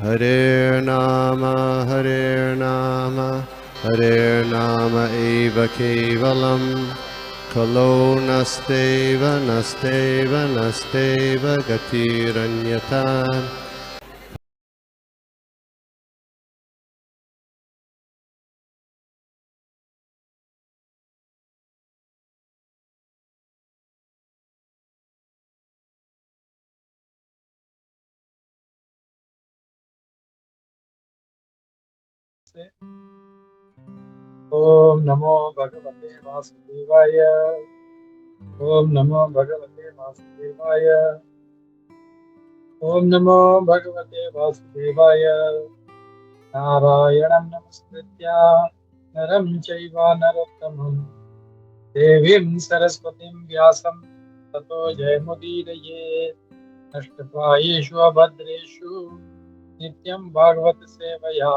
Hare Nama Hare Nama eva kevalam Kalo nasteva nasteva nasteva gatiranyata. ओम नमो भगवते वासुदेवाय। ओम नमो भगवते वासुदेवाय। ओम नमो भगवते वासुदेवाय। नारायणं नमस्कृत्य नरं चैव नरोत्तमं देवीं सरस्वतीं व्यासं ततो जयमुदीरये। नष्टप्रायेषु अभद्रेषु नित्यं भागवत सेवया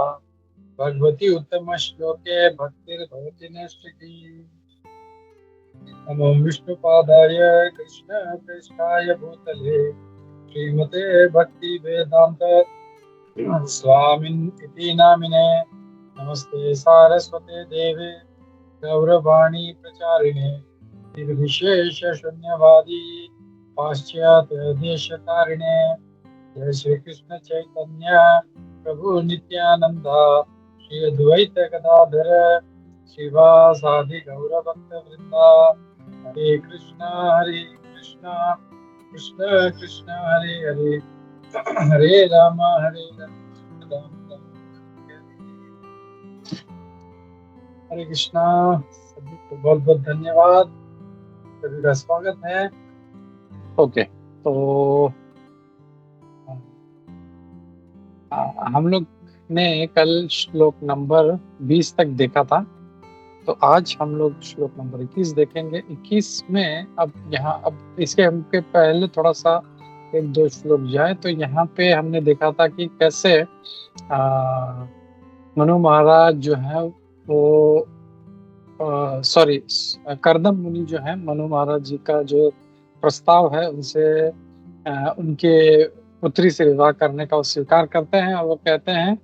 भगवती उत्तम श्लोके भक्तिर्भवति नैष्ठिकी। नमो विष्णुपादाय कृष्णप्रेष्ठाय भूतले श्रीमते भक्ति वेदांत स्वामिन् इति नामिने। नमस्ते सारस्वते देवे गौरवाणी प्रचारिणे निर्विशेष शून्यवादी पाश्चात्य देशतारिणे। जय श्री कृष्ण चैतन्य प्रभु नित्यानंद श्री अद्वैत गदाधर श्रीवासादि गौरभक्त वृंदा। हरे कृष्णा कृष्ण कृष्ण हरे हरे हरे राम राम राम हरे कृष्णा। सभी को बहुत बहुत धन्यवाद। सभी का स्वागत है। ओके, तो हम लोग ने कल श्लोक नंबर 20 तक देखा था, तो आज हम लोग श्लोक नंबर 21 देखेंगे। 21 में अब इसके हमके पहले थोड़ा सा एक दो श्लोक जाए तो यहाँ पे हमने देखा था कि कैसे मनु महाराज जो है वो करदम मुनि जो है मनु महाराज जी का जो प्रस्ताव है उनसे उनके पुत्री से विवाह करने का वो स्वीकार करते हैं और वो कहते हैं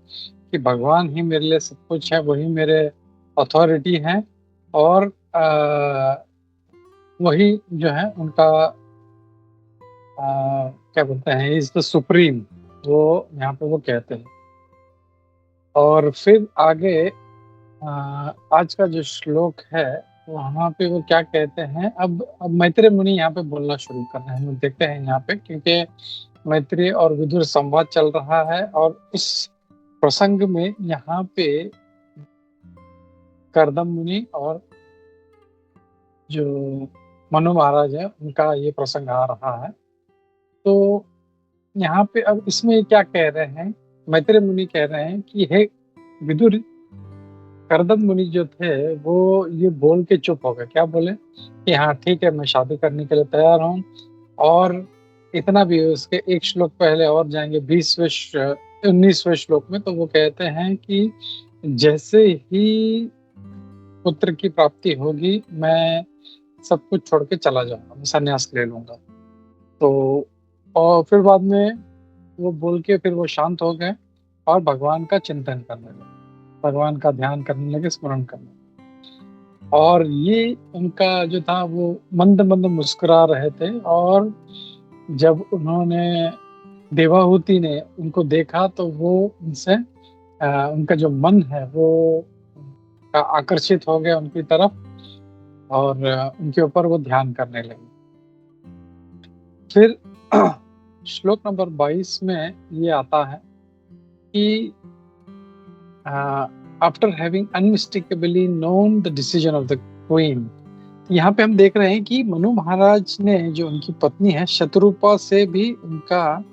कि भगवान ही मेरे लिए सब कुछ है, वही मेरे अथॉरिटी हैं और वही जो है उनका क्या बोलते हैं, इज द सुप्रीम, वो यहाँ पे वो कहते हैं। और फिर आगे आज का जो श्लोक है वहाँ पे वो क्या कहते हैं। अब मैत्रेय मुनि यहाँ पे बोलना शुरू कर रहे हैं। हम देखते हैं यहाँ पे, क्योंकि मैत्रेय और विदुर संवाद चल रहा है और इस प्रसंग में यहाँ पे करदम मुनि और जो मनु महाराज है उनका ये प्रसंग आ रहा है। तो यहाँ पे अब इसमें क्या कह रहे हैं, मैत्रेय मुनि कह रहे हैं कि हे विदुर, करदम मुनि जो थे वो ये बोल के चुप हो गए। क्या बोले कि हाँ ठीक है, मैं शादी करने के लिए तैयार हूँ। और इतना भी उसके एक श्लोक पहले और जाएंगे 19वें श्लोक में, तो वो कहते हैं कि जैसे ही पुत्र की प्राप्ति होगी मैं सब कुछ छोड़ के चला जाऊंगा, मैं संन्यास ले लूंगा। तो और फिर बाद में वो बोल के फिर वो शांत हो गए और भगवान का चिंतन करने लगे, भगवान का ध्यान करने लगे, स्मरण करने लगे। और ये उनका जो था वो मंद मंद मुस्कुरा रहे थे। और जब उन्होंने देवाहुति ने उनको देखा तो वो उनसे उनका जो मन है वो आकर्षित हो गया उनकी तरफ और उनके ऊपर वो ध्यान करने लगे। फिर श्लोक नंबर 22 में ये आता है कि after having unmistakably known the decision of the queen, यहाँ पे हम देख रहे हैं कि मनु महाराज ने जो उनकी पत्नी है शत्रुपा से भी उनका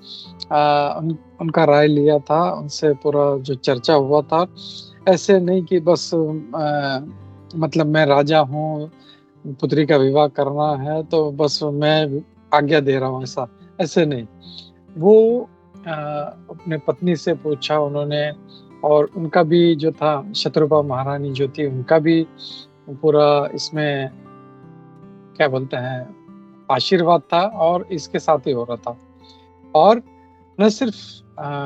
राय लिया था, उनसे पूरा जो चर्चा हुआ था। ऐसे नहीं कि बस मतलब मैं राजा हूँ, पुत्री का विवाह करना है तो बस मैं आज्ञा दे रहा हूँ, ऐसे नहीं। वो अपने पत्नी से पूछा उन्होंने, और उनका भी जो था शत्रुपा महारानी जो थी उनका भी पूरा इसमें क्या बोलते हैं आशीर्वाद था और इसके साथ ही हो रहा था। और न सिर्फ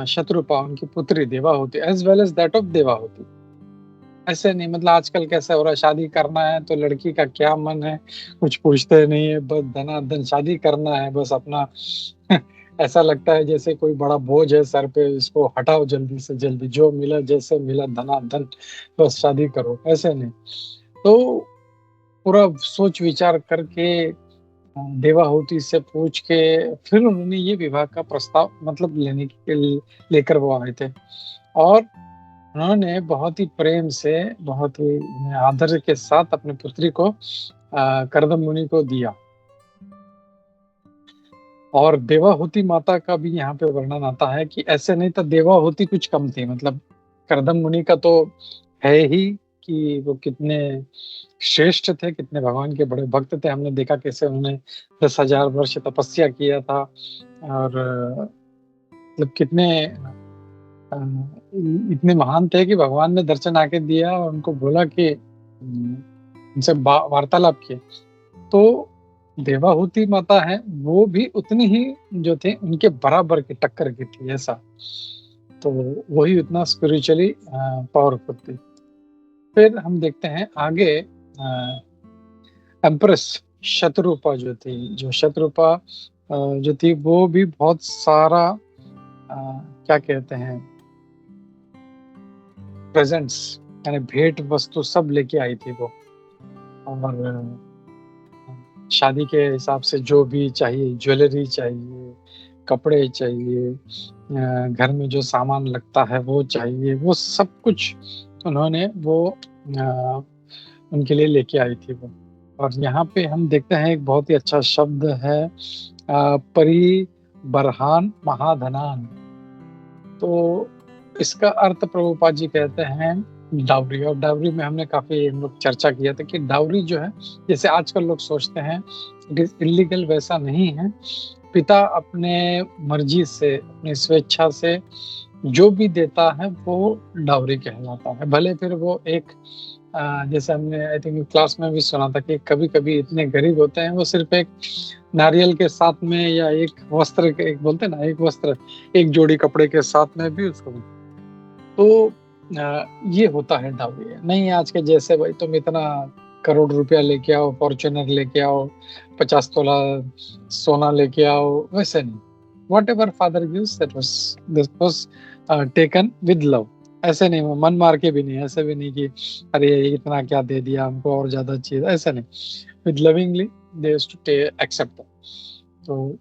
शत्रुपा उनकी पुत्री Devahuti as well as that of Devahuti. ऐसे नहीं, मतलब आजकल कैसा हो रहा है, शादी करना है तो लड़की का क्या मन है कुछ पूछते नहीं है, बस धनाधन शादी करना है, बस अपना ऐसा लगता है जैसे कोई बड़ा बोझ है सर पे, इसको हटाओ जल्दी से जल्दी, जो मिला जैसे मिला धनाधन बस शादी करो। ऐसे नहीं, तो पूरा सोच विचार करके देवाहुति से पूछ के फिर उन्होंने ये विवाह का प्रस्ताव मतलब लेकर वो आए थे। और उन्होंने बहुत ही प्रेम से, बहुत ही आदर के साथ अपनी पुत्री को करदम मुनि को दिया। और देवाहुति माता का भी यहाँ पे वर्णन आता है कि ऐसे नहीं तो देवाहुति कुछ कम थी, मतलब करदम मुनि का तो है ही कि वो कितने श्रेष्ठ थे, कितने भगवान के बड़े भक्त थे। हमने देखा कैसे उन्होंने 10,000 वर्ष तपस्या किया था, और मतलब कितने इतने महान थे कि भगवान ने दर्शन आके दिया और उनको बोला कि उनसे वार्तालाप किए। तो देवाहुति माता है वो भी उतनी ही जो थे उनके बराबर की टक्कर की थी ऐसा, तो वही उतना स्पिरिचुअली पावरफुल थी। फिर हम देखते हैं आगे एम्प्रेस शत्रुपा जो शत्रुपा जो थी वो भी बहुत सारा क्या कहते हैं प्रेजेंट्स यानी भेंट वस्तु सब लेके आई थी वो, और शादी के हिसाब से जो भी चाहिए, ज्वेलरी चाहिए, कपड़े चाहिए, घर में जो सामान लगता है वो चाहिए, वो सब कुछ उन्होंने वो उनके लिए लेके आई थी वो। और यहाँ पे हम देखते हैं एक बहुत ही अच्छा शब्द है परिबर्हान महाधनान। तो इसका अर्थ प्रभुपाद जी कहते हैं डाउरी। और डाउरी में हमने काफी हम लोग चर्चा किया था कि डाउरी जो है, जैसे आजकल लोग सोचते हैं इट इज इलीगल, वैसा नहीं है। पिता अपने मर्जी से, अपनी स्वेच्छा से जो भी देता है वो डाउरी कहलाता है। भले फिर वो एक जैसे हमने आई थिंक क्लास में भी सुना था कि कभी कभी इतने गरीब होते हैं वो सिर्फ एक नारियल के साथ में या एक वस्त्र के, एक बोलते ना, एक वस्त्र एक जोड़ी कपड़े के साथ में भी उसको, तो ये होता है डाउरी। नहीं आज के जैसे भाई तुम इतना करोड़ रुपया लेके आओ, फॉर्च्यूनर लेके आओ, 50 तोला सोना लेके आओ, वैसे नहीं। What ever father gives this was taken with love. ऐसे नहीं, मन मार के भी नहीं, ऐसे भी नहीं कि अरे इतना क्या दे दिया हमको और ज्यादा चाहिए, ऐसा नहीं। With lovingly they used to accept. तो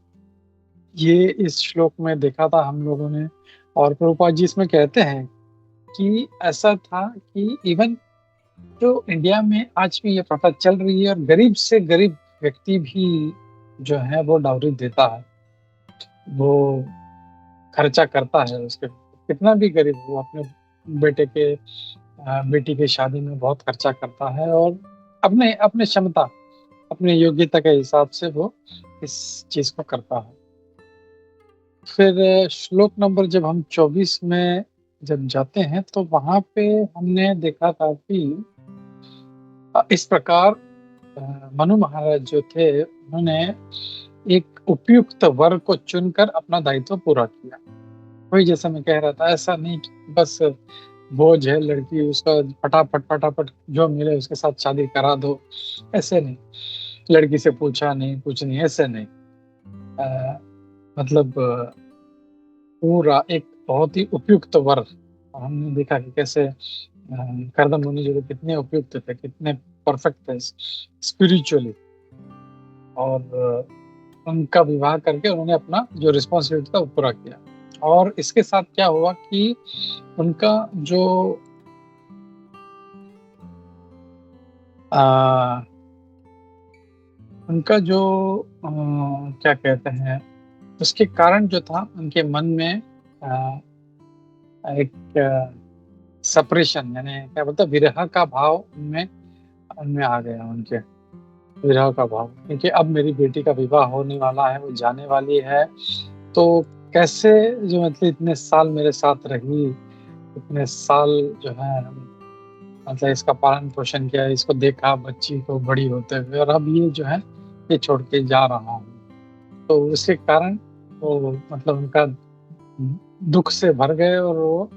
ये इस श्लोक में देखा था हम लोगों ने। और प्रभुपाद जी इसमें कहते हैं कि ऐसा था कि इवन जो इंडिया में आज भी ये प्रथा चल रही है, और गरीब से गरीब व्यक्ति भी जो है वो डाउरी देता है, वो खर्चा करता है उसके, कितना भी गरीब हो अपने बेटी के शादी में बहुत खर्चा करता है, और अपने अपने क्षमता, अपने योग्यता के हिसाब से वो इस चीज को करता है। फिर श्लोक नंबर जब हम 24 में जब जाते हैं तो वहां पे हमने देखा था कि इस प्रकार मनु महाराज जो थे उन्होंने एक उपयुक्त वर को चुनकर अपना दायित्व पूरा किया। वही जैसा मैं कह रहा था, ऐसा नहीं कि बस बोझ है लड़की, उसका फटाफट फटाफट जो मिले उसके साथ शादी करा दो, ऐसे नहीं। लड़की से पूछा नहीं, कुछ नहीं, ऐसे नहीं। मतलब पूरा एक बहुत ही उपयुक्त वर। हमने देखा कि कैसे करदम मुनि जो कितने उपयुक्त थे, कितने परफेक्ट थे स्पिरिचुअली, और उनका विवाह करके उन्होंने अपना जो रिस्पॉन्सिबिलिटी था वो पूरा किया। और इसके साथ क्या हुआ कि उनका जो क्या कहते हैं, उसके कारण जो था उनके मन में एक सेपरेशन, यानी क्या बोलते हैं, विरह का भाव उनमें आ गया, उनके विरह का भाव। क्योंकि अब मेरी बेटी का विवाह होने वाला है, वो जाने वाली है, तो कैसे जो मतलब इतने साल मेरे साथ रही, इतने साल जो है मतलब इसका पालन पोषण किया, इसको देखा बच्ची को बड़ी होते हुए, और अब ये जो है ये छोड़ के जा रहा हूँ। तो उसके कारण वो मतलब उनका दुख से भर गए और वो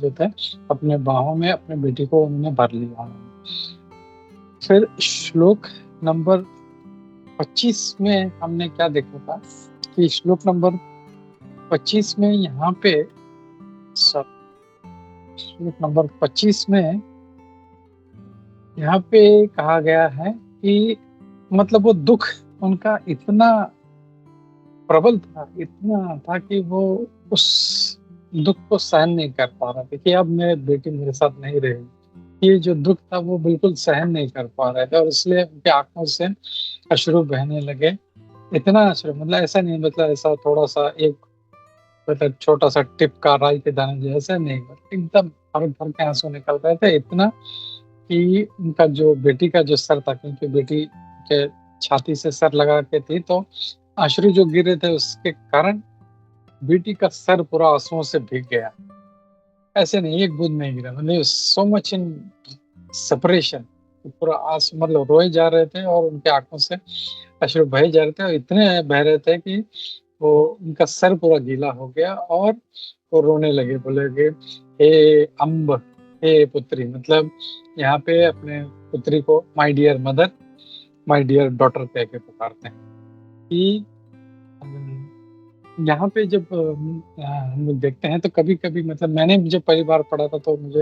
जो थे अपने बाहों में अपने बेटी को उन्होंने भर लिया। फिर श्लोक नंबर 25 में हमने क्या देखा था कि श्लोक नंबर 25 में यहाँ पे श्लोक नंबर 25 में यहाँ पे कहा गया है कि मतलब वो दुख उनका इतना प्रबल था, इतना था कि वो उस दुख को सहन नहीं कर पा रहे थे कि अब मेरे बेटी मेरे साथ नहीं रहेगी। ये जो दुख था वो बिल्कुल सहन नहीं कर पा रहे थे और इसलिए उनकी आंखों से अश्रु बहने लगे। इतना अश्रु मतलब ऐसा नहीं, मतलब ऐसा थोड़ा सा एक मतलब छोटा सा टिप का राई के दाने जैसे नहीं, एकदम भर भर के आंसू निकल रहे थे। इतना कि उनका जो बेटी का जो सर था, क्योंकि बेटी के छाती से सर लगा के थी, तो अश्रु जो गिरे थे उसके कारण बेटी का सर पूरा आंसुओं से भीग गया। ऐसे नहीं, एक बूंद नहीं गिरा, मतलब सो मच इन सेपरेशन, पूरा आंसू मतलब रोए जा रहे थे और उनके आंखों से अश्रु बहे जा रहे थे और इतने बह रहे थे कि वो उनका सर पूरा गीला हो गया और वो रोने लगे, बोले कि हे अम्ब, हे पुत्री, मतलब यहाँ पे अपने पुत्री को my dear mother, my dear daughter कह के पुकारते हैं। कि यहाँ पे जब हम लोग देखते हैं तो कभी कभी मतलब मैंने जब पहली बार पढ़ा था तो मुझे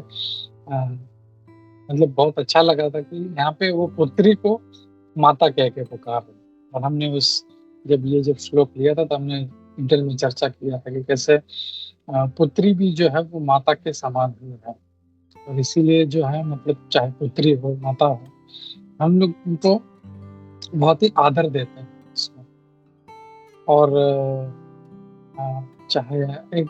मतलब बहुत अच्छा लगा था कि यहाँ पे वो पुत्री को माता कह के पुकार रहे। और हमने जब श्लोक लिया था तो हमने डिटेल में चर्चा किया था कि कैसे पुत्री भी जो है वो माता के समान ही है, और इसीलिए जो है मतलब चाहे पुत्री हो माता हो, हम लोग उनको बहुत ही आदर देते हैं इसमें। और चाहे एक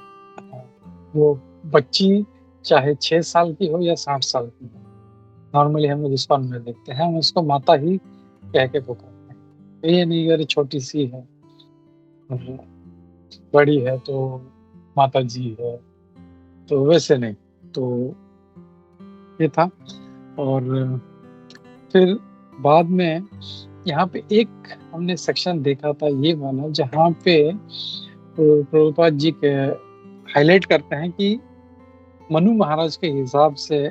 वो बच्ची चाहे 6 साल की हो या 60 साल की हो, नॉर्मली हम लोग इस फॉर्म में देखते हैं, हम उसको माता ही कह के पुकारते हैं। ये नहीं अरे छोटी सी है, बड़ी है तो माता जी है, तो वैसे नहीं। तो ये था। और फिर बाद में यहाँ पे एक हमने सेक्शन देखा था ये वाला, जहाँ पे प्रभुपाद जी के हाईलाइट करते हैं कि मनु महाराज के हिसाब से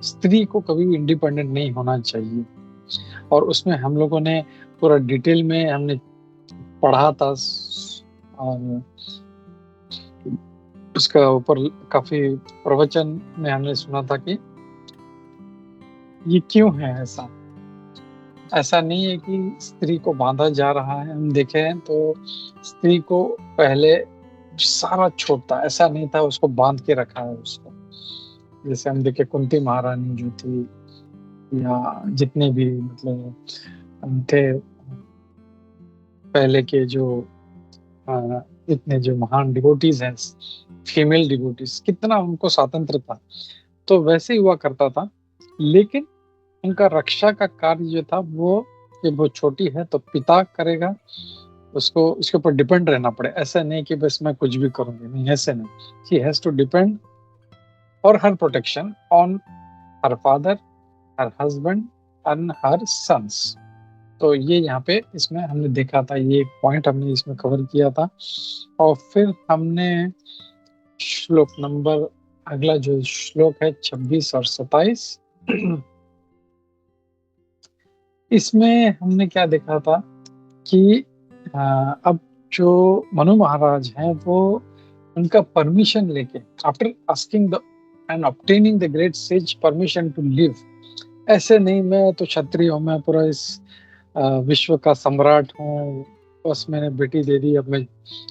स्त्री को कभी भी इंडिपेंडेंट नहीं होना चाहिए। और उसमें हम लोगों ने पूरा डिटेल में हमने पढ़ा था और उसका ऊपर काफी प्रवचन में हमने सुना था कि ये क्यों है ऐसा। ऐसा नहीं है कि स्त्री को बांधा जा रहा है, हम देखें तो स्त्री को पहले सारा छोड़ता, ऐसा नहीं था, उसको बांध के रखा है उसको। जैसे हम देखे कुंती महारानी जो थी या जितने भी मतलब थे पहले के जो इतने जो महान डिवोटीज हैं, फीमेल डिवोटीज, कितना उनको स्वतंत्र था, तो वैसे ही हुआ करता था। लेकिन उनका रक्षा का कार्य जो था वो, जब वो छोटी है तो पिता करेगा, उसको उसके ऊपर डिपेंड रहना पड़े। ऐसा नहीं कि बस मैं कुछ भी करूंगी, नहीं, ऐसे नहीं। She has to depend for her protection on her father, her husband and her sons. तो ये यहाँ पे इसमें हमने देखा था, ये एक पॉइंट हमने इसमें कवर किया था। और फिर हमने श्लोक नंबर, अगला जो श्लोक है 26 और 27, इसमें हमने क्या देखा था कि अब जो मनु महाराज हैं वो उनका परमिशन लेके, after asking the and obtaining the great sage permission to live, ऐसे नहीं मैं तो क्षत्रिय हूँ, मैं पूरा इस विश्व का सम्राट हूँ, बस मैंने बेटी दे दी, अब मैं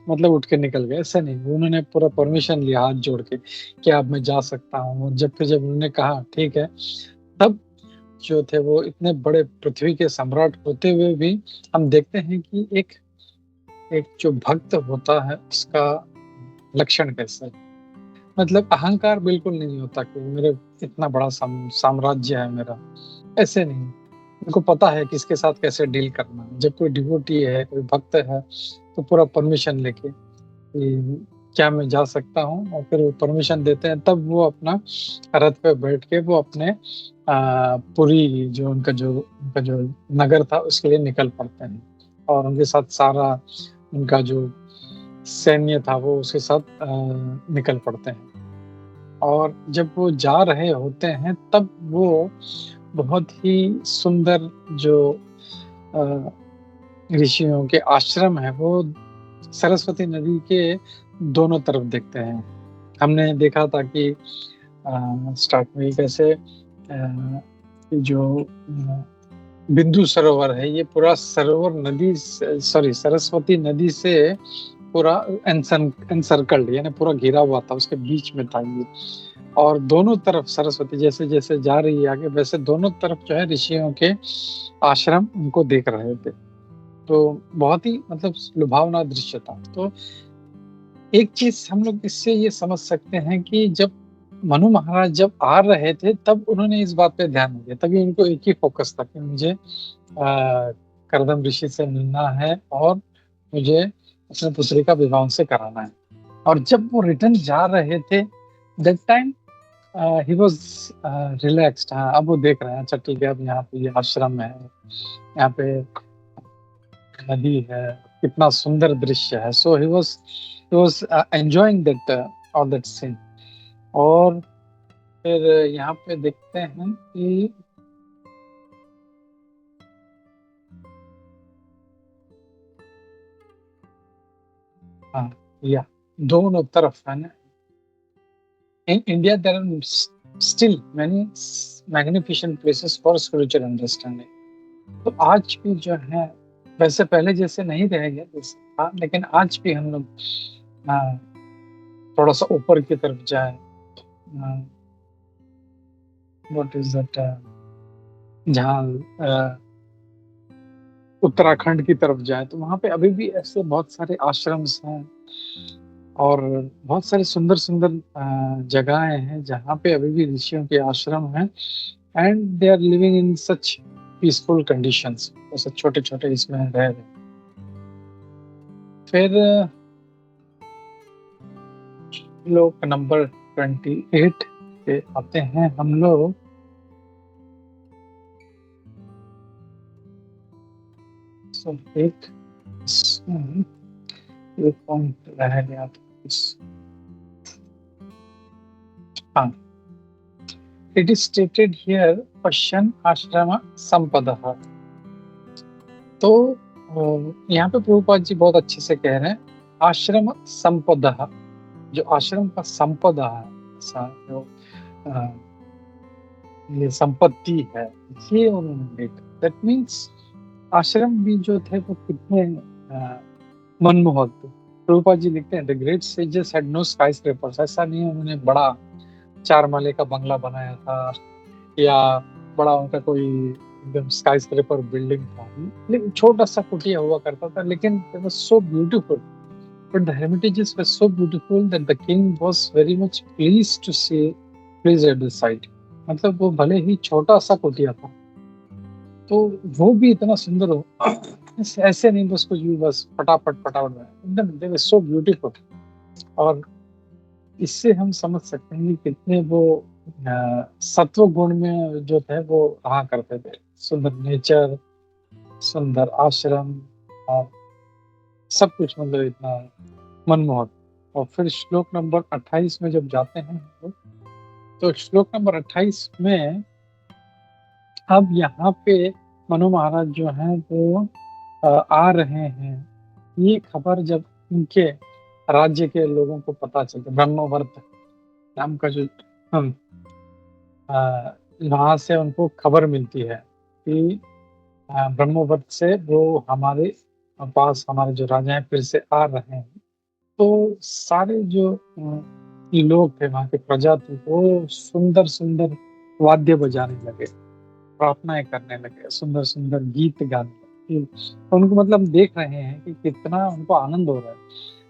मतलब उठ के निकल गए, ऐसे नहीं। उन्होंने पूरा परमिशन लिया हाथ जोड़ के कि अब मैं जा सकता हूँ। जब उन्होंने कहा ठीक है, तब जो थे वो इतने बड़े पृथ्वी के सम्राट होते हुए भी हम देखते हैं कि एक जो भक्त होता है उसका लक्षण कैसा है। मतलब अहंकार बिल्कुल नहीं होता कि मेरे इतना बड़ा साम्राज्य है मेरा, ऐसे नहीं। उनको पता है किसके साथ कैसे डील करना है। जब कोई डिवोटी है, कोई भक्त है, तो पूरा परमिशन लेके कि क्या मैं जा सकता हूँ, और फिर वो परमिशन देते हैं, तब वो अपना रथ पे बैठ के वो अपने पूरी जो उनका जो नगर था उसके लिए निकल पड़ते हैं। और उनके साथ सारा उनका जो सैन्य था वो उसके साथ निकल पड़ते हैं। और जब वो जा रहे होते हैं तब वो बहुत ही सुंदर जो अ, ऋषियों के आश्रम है वो सरस्वती नदी के दोनों तरफ दिखते हैं। हमने देखा था कि स्टार्ट में कैसे जो बिंदु सरोवर है ये पूरा सरोवर नदी सॉरी सरस्वती नदी से पूरा एनसर्कल्ड यानी पूरा घिरा हुआ था, उसके बीच में था ये। और दोनों तरफ सरस्वती जैसे जैसे जा रही है आगे वैसे दोनों तरफ जो है ऋषियों के आश्रम उनको देख रहे थे। तो बहुत ही मतलब लुभावना दृश्य था। तो एक चीज हम लोग इससे ये समझ सकते हैं कि जब मनु महाराज जब आ रहे थे तब उन्होंने इस बात पे ध्यान नहीं दिया, तभी उनको एक ही फोकस था कि मुझे करदम ऋषि से मिलना है और मुझे अपने पुत्री का विवाह उनसे कराना है। और जब वो रिटर्न जा रहे थे that time he was relaxed. हाँ, अब वो देख रहे हैं अच्छा ठीक है अब यहाँ पे ये आश्रम है, यहाँ पे नदी है, कितना सुंदर दृश्य है। So he was enjoying that all that scene. और फिर यहाँ पे देखते हैं कि हाँ या दोनों तरफ है ना। In India, there are still many magnificent places for spiritual understanding. तो आज भी जो है वैसे पहले जैसे नहीं रह गया जैसे था, लेकिन आज भी हम लोग थोड़ा सा ऊपर की तरफ जाए, व्हाट इज दैट, जहाँ उत्तराखंड की तरफ जाए तो वहाँ पे अभी भी ऐसे बहुत सारे आश्रम्स हैं और बहुत सारी सुंदर सुंदर जगहें हैं जहाँ पे अभी भी ऋषियों के आश्रम हैं and they are living in such peaceful conditions. ऐसे छोटे छोटे इसमें रह रहे। फिर श्लोक नंबर 28 पे आते हैं हम लोग। एक पॉइंट रह गया था। हाँ, it is stated here पश्यन आश्रम संपदः। तो यहाँ पे प्रभुपाद जी बहुत अच्छे से कह रहे हैं आश्रम संपदः, जो आश्रम का संपदा है, जो ये संपत्ति है ये उन्होंने देखा। दैट मीन्स आश्रम भी जो थे वो कितने मनमोहक थे। प्रभुपाद जी लिखते हैं the great sages had no skyscrapers. ऐसा नहीं है उन्होंने बड़ा 4 माले का बंगला बनाया था या बड़ा उनका कोई एकदम स्काईस्क्रेपर बिल्डिंग था, लेकिन छोटा सा कुटिया हुआ करता था, लेकिन it was so beautiful. But the hermitages were so beautiful that the king was very much pleased to see pleased at the sight। मतलब वो भले ही छोटा सा कुटिया था तो वो भी इतना सुंदर हो, ऐसे नहीं बस कुछ भी बस फटाफट एकदम दे वर सो ब्यूटीफुल। और इससे हम समझ सकते हैं कि कितने वो सत्व गुण में जो थे वो रहा करते थे। सुंदर नेचर, सुंदर आश्रम और सब कुछ मतलब इतना मनमोहक। और फिर श्लोक नंबर 28 में जब जाते हैं हम लोग, तो श्लोक नंबर 28 में अब यहाँ पे मनु महाराज जो हैं वो आ रहे हैं। ये खबर जब उनके राज्य के लोगों को पता चलता, ब्रह्मवर्त नाम का जो वहाँ से उनको खबर मिलती है कि ब्रह्मवर्त से वो हमारे पास हमारे जो राजा हैं फिर से आ रहे हैं। तो सारे जो लोग थे वहाँ के प्रजा थी वो सुंदर सुंदर वाद्य बजाने लगे, प्रार्थनाएं करने लगे, सुंदर सुंदर गीत गाने लगे। उनको मतलब देख रहे हैं कि कितना उनको आनंद हो रहा है।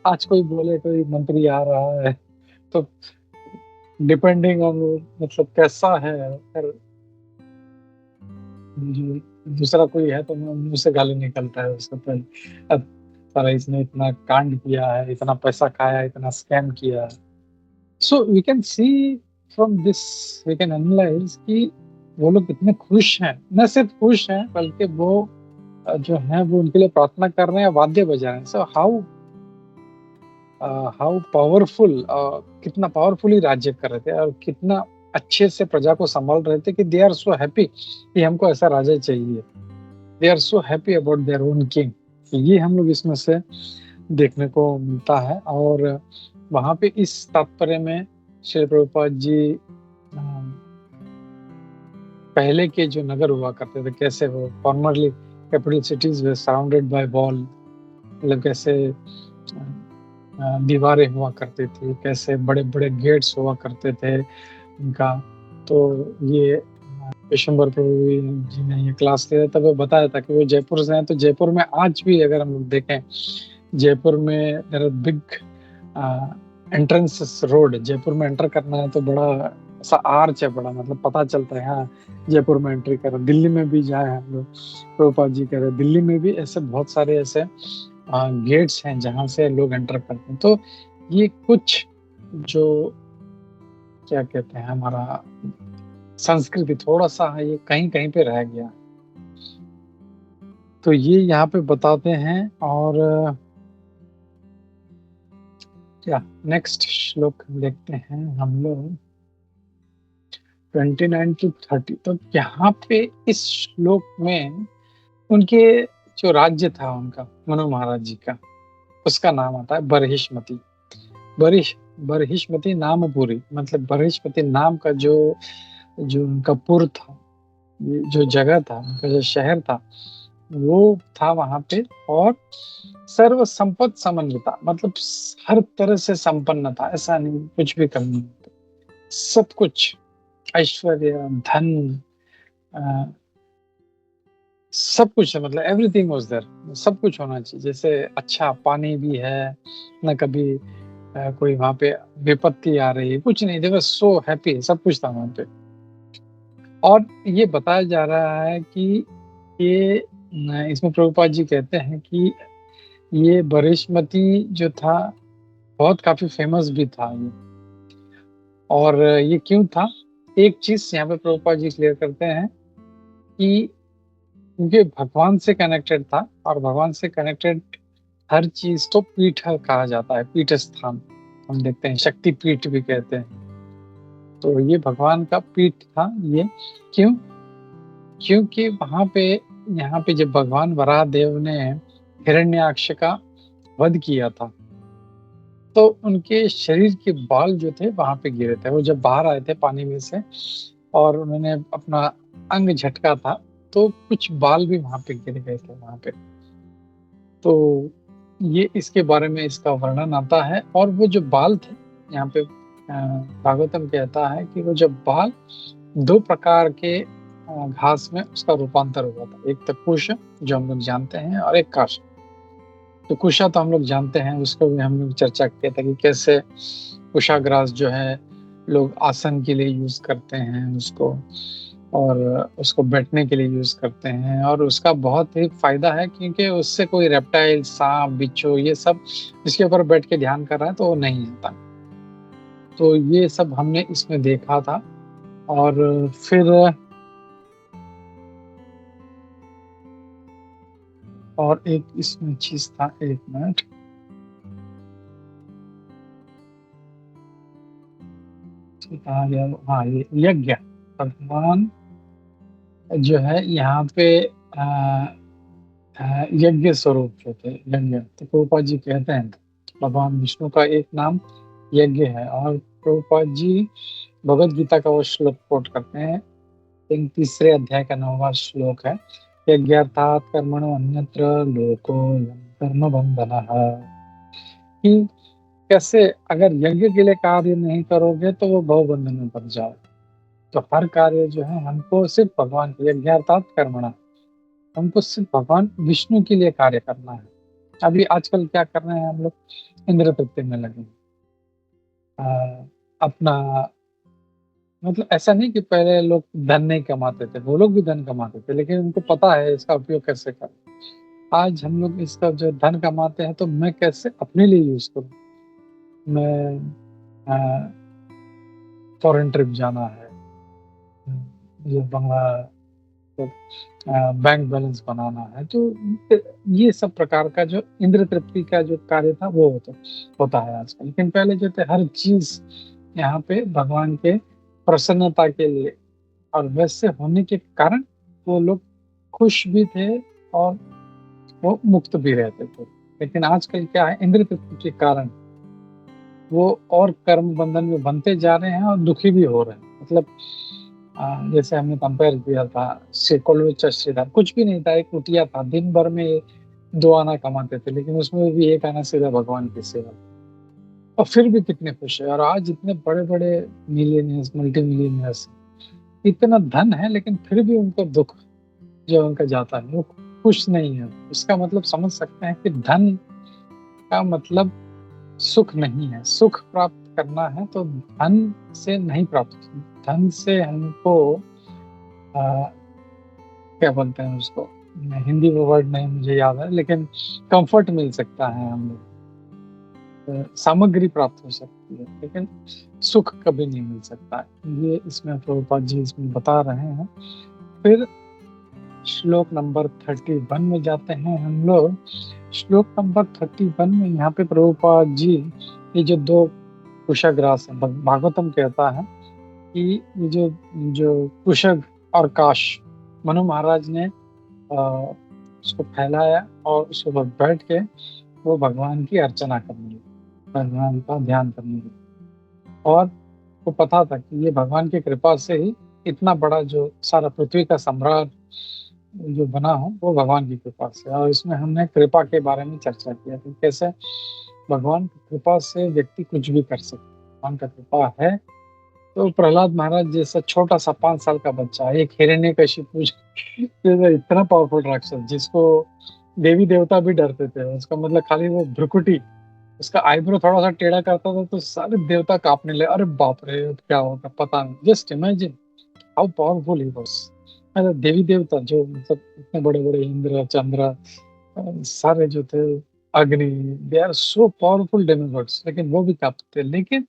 आज कोई बोले कोई मंत्री आ रहा है तो डिपेंडिंग ऑन मतलब कैसा है, अगर दूसरा कोई है तो मुंह से गाली निकलता है उसको, तो अब सारा इसने इतना कांड किया है, इतना पैसा खाया, इतना स्कैम किया है। So we can see from this, we can analyse कि वो लोग कितने खुश हैं। न सिर्फ खुश हैं बल्कि वो जो है वो उनके लिए प्रार्थना कर रहे हैं, वाद्य बजा रहे हैं। सो हाउ हाउ पावरफुल, कितना पावरफुली राज्य कर रहे थे और कितना अच्छे से प्रजा को संभाल रहे थे कि दे आर सो हैप्पी कि हमको ऐसा राजा चाहिए। They are so happy about their own king. ये हम लोग इसमें से देखने को मिलता है। और वहाँ पे इस तात्पर्य में श्री प्रभुपाद जी पहले के जो नगर हुआ करते थे, कैसे वो formerly capital cities way surrounded by wall, मतलब कैसे दीवारें हुआ करती थी, कैसे बड़े बड़े गेट्स हुआ करते थे उनका। तो ये विशंबर प्रभु जी ने ये क्लास लिया तब वो बताया था कि वो जयपुर से हैं। तो जयपुर में आज भी अगर हम लोग देखें, जयपुर में there are big entrance road. Jaipur में एंटर करना है तो बड़ा सा आर्च है बड़ा, मतलब पता चलता है हाँ जयपुर में एंट्री कर रहे। दिल्ली में भी जाए हम लोग, प्रभुपाद जी कह रहे, दिल्ली में भी ऐसे बहुत सारे ऐसे गेट्स हैं जहाँ से लोग एंटर करते हैं। तो ये कुछ जो क्या कहते हैं हमारा संस्कृति थोड़ा सा है, ये कहीं कहीं पे रह गया। तो ये यहाँ पे बताते हैं। और क्या नेक्स्ट श्लोक देखते हैं हम लोग 29 to 30। तो यहाँ पे इस श्लोक में उनके जो राज्य था उनका, मनु महाराज जी का, उसका नाम आता है बरहिष्मति। बरहिष्मति नामपुरी, मतलब बरहिष्मति नाम का जो उनका पुर था, जो जगह था, उनका जो शहर था वो था वहां पे। और सर्व संपत समन्विता, मतलब हर तरह से संपन्न था, ऐसा नहीं कुछ भी कमी नहीं, सब कुछ ऐश्वर्य धन सब कुछ है, मतलब एवरीथिंग वाज देयर, सब कुछ होना चाहिए। जैसे अच्छा पानी भी है ना, कभी कोई वहां पे विपत्ति आ रही है, कुछ नहीं, दे वर सो हैप्पी, सब कुछ था वहां पे। और ये बताया जा रहा है कि ये इसमें प्रभुपाद जी कहते हैं कि ये बरिष्मती जो था बहुत काफी फेमस भी था ये। और ये क्यों था, एक चीज यहाँ पे प्रभुपाद जी क्लियर करते हैं कि क्योंकि भगवान से कनेक्टेड था, और भगवान से कनेक्टेड हर चीज तो पीठ कहा जाता है, पीठ स्थान हम देखते हैं, शक्ति पीठ भी कहते हैं। तो ये भगवान का पीठ था ये। क्यों? क्योंकि वहां पे यहाँ पे जब भगवान वराह देव ने हिरण्याक्ष का वध किया था तो उनके शरीर के बाल जो थे वहां पे गिरे थे। वो जब बाहर आए थे पानी में से और उन्होंने अपना अंग झटका था तो कुछ बाल भी वहां पे गिर गए थे वहां पे। तो ये इसके बारे में इसका वर्णन आता है। और वो जो बाल थे यहाँ पे भागवतम कहता है कि वो जब बाल दो प्रकार के घास में उसका रूपांतर हुआ था, एक तो कुश जो हम लोग जानते हैं और एक काश। तो कुशा तो हम लोग जानते हैं, उसको भी हम लोग चर्चा किया था कि कैसे कुशाग्रास जो है लोग आसन के लिए यूज करते हैं उसको, और उसको बैठने के लिए यूज करते हैं। और उसका बहुत ही फायदा है क्योंकि उससे कोई रेप्टाइल सांप बिच्छू ये सब जिसके ऊपर बैठ के ध्यान कर रहा है तो वो नहीं आता। तो ये सब हमने इसमें देखा था। और फिर और एक इसमें चीज था, एक मिनट, कहा गया, हाँ ये यज्ञ, भगवान जो है यहाँ पे यज्ञ स्वरूप जो थे यज्ञ। तो प्रभुपाद जी कहते हैं भगवान विष्णु का एक नाम यज्ञ है। और प्रभुपाद जी भगवद गीता का वो श्लोक कोट करते हैं, एक तीसरे अध्याय का 9वां श्लोक है, यज्ञार्थात् कर्मणो अन्यत्र लोको कर्म बंधनः। कि कैसे अगर यज्ञ के लिए कार्य नहीं करोगे तो वो भव बंधन में पड़ जाओ। तो हर कार्य जो है हमको सिर्फ भगवान के यज्ञार्थात् कर्मणा, हमको सिर्फ भगवान विष्णु के लिए कार्य करना है। अभी आजकल क्या कर रहे हैं हम लोग, इंद्र तृप्ति में लगे अपना, मतलब ऐसा नहीं कि पहले लोग धन नहीं कमाते थे, वो लोग भी धन कमाते थे लेकिन उनको पता है इसका उपयोग कैसे करें। आज हम लोग इसका जो धन कमाते हैं तो मैं कैसे अपने लिए यूज करूं, मैं फॉरेन ट्रिप जाना है, ये बंगला उसको बैंक बैलेंस बनाना है, तो ये सब प्रकार का जो इंद्र तृप्ति का जो कार्य था वो होता है आजकल। लेकिन पहले जो थे हर चीज़ यहाँ पे भगवान के प्रसन्नता के लिए, और वैसे होने के कारण वो लोग खुश भी थे और वो मुक्त भी रहते थे। लेकिन आजकल क्या है, इंद्र तृप्ति के कारण वो और कर्म बंधन में बंधते जा रहे हैं और दुखी भी हो रहे हैं। मतलब जैसे हमने कंपेयर किया था कोल्विच श्रीधर, कुछ भी नहीं था, एक कुटिया था, दिन भर में 2 आना कमाते थे, लेकिन उसमें भी 1 आना सीधा भगवान की सेवा, और फिर भी कितने खुश है। और आज इतने बड़े-बड़े मिलियनियर्स, मल्टी मिलियनियर्स, इतना धन है, लेकिन फिर भी उनको दुःख जो उनका जाता है, वो खुश नहीं है। इसका मतलब समझ सकते हैं कि धन का मतलब सुख नहीं है। सुख प्राप्त करना है तो धन से नहीं प्राप्त, धन से हमको क्या बोलते हैं उसको, हिंदी में वर्ड नहीं मुझे याद है, लेकिन कंफर्ट मिल सकता है, हम लोग सामग्री प्राप्त हो सकती है, लेकिन सुख कभी नहीं मिल सकता। ये इसमें प्रभुपाद जी इसमें बता रहे हैं। फिर श्लोक नंबर 31 में जाते हैं हम लोग। श्लोक नंबर 31 में यहाँ पे प्रभुपाद जी ये जो 2 कुशग्रास है, भागवतम कहता है कि ये जो कुशग और काश, मनु महाराज ने उसको फैलाया और उसके ऊपर बैठ के वो भगवान की अर्चना करने लगे, भगवान का ध्यान करने लगे। और वो पता था कि ये भगवान की कृपा से ही इतना बड़ा जो सारा पृथ्वी का सम्राट जो बना हो वो भगवान की कृपा से। और इसमें हमने कृपा के बारे में चर्चा किया कि कैसे भगवान की कृपा से व्यक्ति कुछ भी कर सकता है। भगवान का कृपा है तो प्रहलाद महाराज जैसा छोटा सा 5 साल का बच्चा, एक हिरण्यकशिपु जैसा इतना पावरफुल राक्षस जिसको देवी देवता भी डरते थे, उसका मतलब खाली वो भ्रुकुटी, उसका आईब्रो थोड़ा सा टेढ़ा करता था तो सारे देवता कांपने लगे, अरे बाप रे अब क्या होगा पता नहीं। Just imagine how powerful he was. अरे देवी देवता जो मतलब इतने बड़े बड़े इंद्र चंद्र सारे जो थे, Agni, they are so powerful demigods, लेकिन वो भी कांपते थे। लेकिन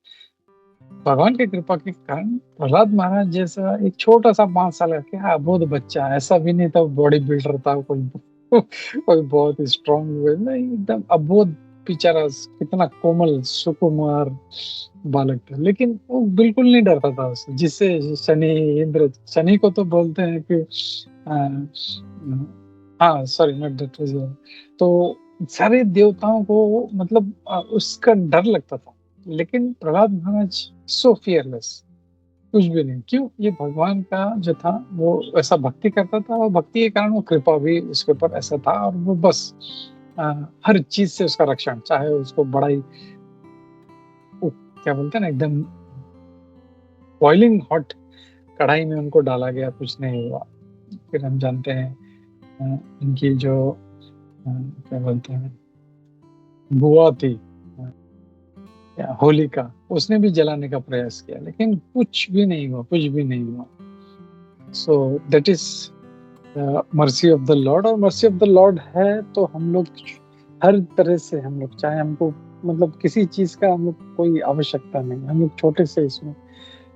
भगवान की कृपा के कारण प्रहलाद महाराज जैसा एक छोटा सा 5 साल का क्या अबोध बच्चा, ऐसा भी नहीं था बॉडी बिल्डर था कोई कोई बहुत स्ट्रॉन्ग नहीं, एकदम अबोध बेचारा, कितना कोमल सुकुमार बालक था, लेकिन वो बिल्कुल नहीं डरता था उससे। जिससे शनि इंद्र, शनि को तो बोलते हैं कि हाँ सॉरी नॉट दैट वाज, तो सारे देवताओं को मतलब उसका डर लगता था। लेकिन प्रहलाद महाराज सो फियरलेस, कुछ भी नहीं। क्यों? ये भगवान का जो था वो ऐसा भक्ति करता था, और भक्ति के कारण वो कृपा भी उसके ऊपर ऐसा था, और वो बस हर चीज से उसका रक्षण, चाहे उसको बड़ा ही क्या बोलते हैं ना एकदम बॉइलिंग हॉट कढ़ाई में उनको डाला गया, कुछ नहीं हुआ। फिर हम जानते हैं इनकी जो क्या बोलते हैं बुआ थी होलिका, उसने भी जलाने का प्रयास किया, लेकिन कुछ भी नहीं हुआ, कुछ भी नहीं हुआ। So that is mercy of the Lord. और मर्सी ऑफ द लॉर्ड है तो हम लोग हर तरह से, हम लोग चाहे हमको मतलब किसी चीज का हम लोग कोई आवश्यकता नहीं, हम लोग छोटे से इसमें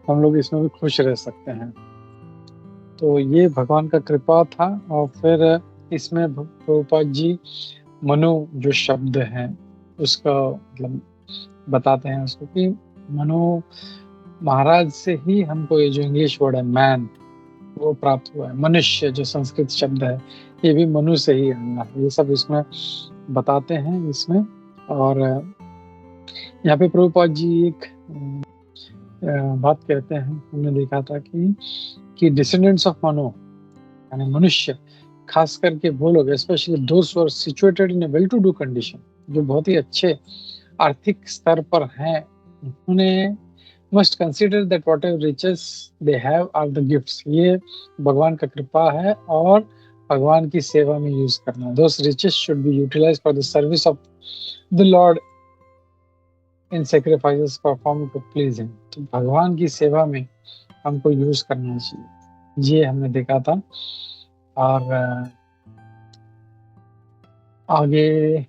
हम लोग इसमें भी खुश रह सकते हैं। तो ये भगवान का कृपा था। और फिर इसमें प्रभुपाद जी मनु जो शब्द है उसका मतलब बताते हैं उसको कि मनु महाराज से ही हमको ये जो इंग्लिश वर्ड है मैन वो प्राप्त हुआ है। मनुष्य जो संस्कृत शब्द है ये भी मनु से ही आया है। ये सब इसमें बताते हैं इसमें। और यहाँ पे प्रभुपाद जी एक बात कहते हैं, हमने देखा था कि डिसेंडेंट्स ऑफ मनु यानी मनुष्य, खास करके वो लोग स्पेशली दोस्त were situated in well to do condition, जो बहुत ही अच्छे आर्थिक स्तर पर हैं, उन्होंने must consider that whatever riches they have are the gifts. ये भगवान का कृपा है और भगवान की सेवा में यूज करना। Those riches should be utilised for the service of the lord in sacrifices perform to please him. तो भगवान की सेवा में हमको यूज करना चाहिए, ये हमने देखा था। और आगे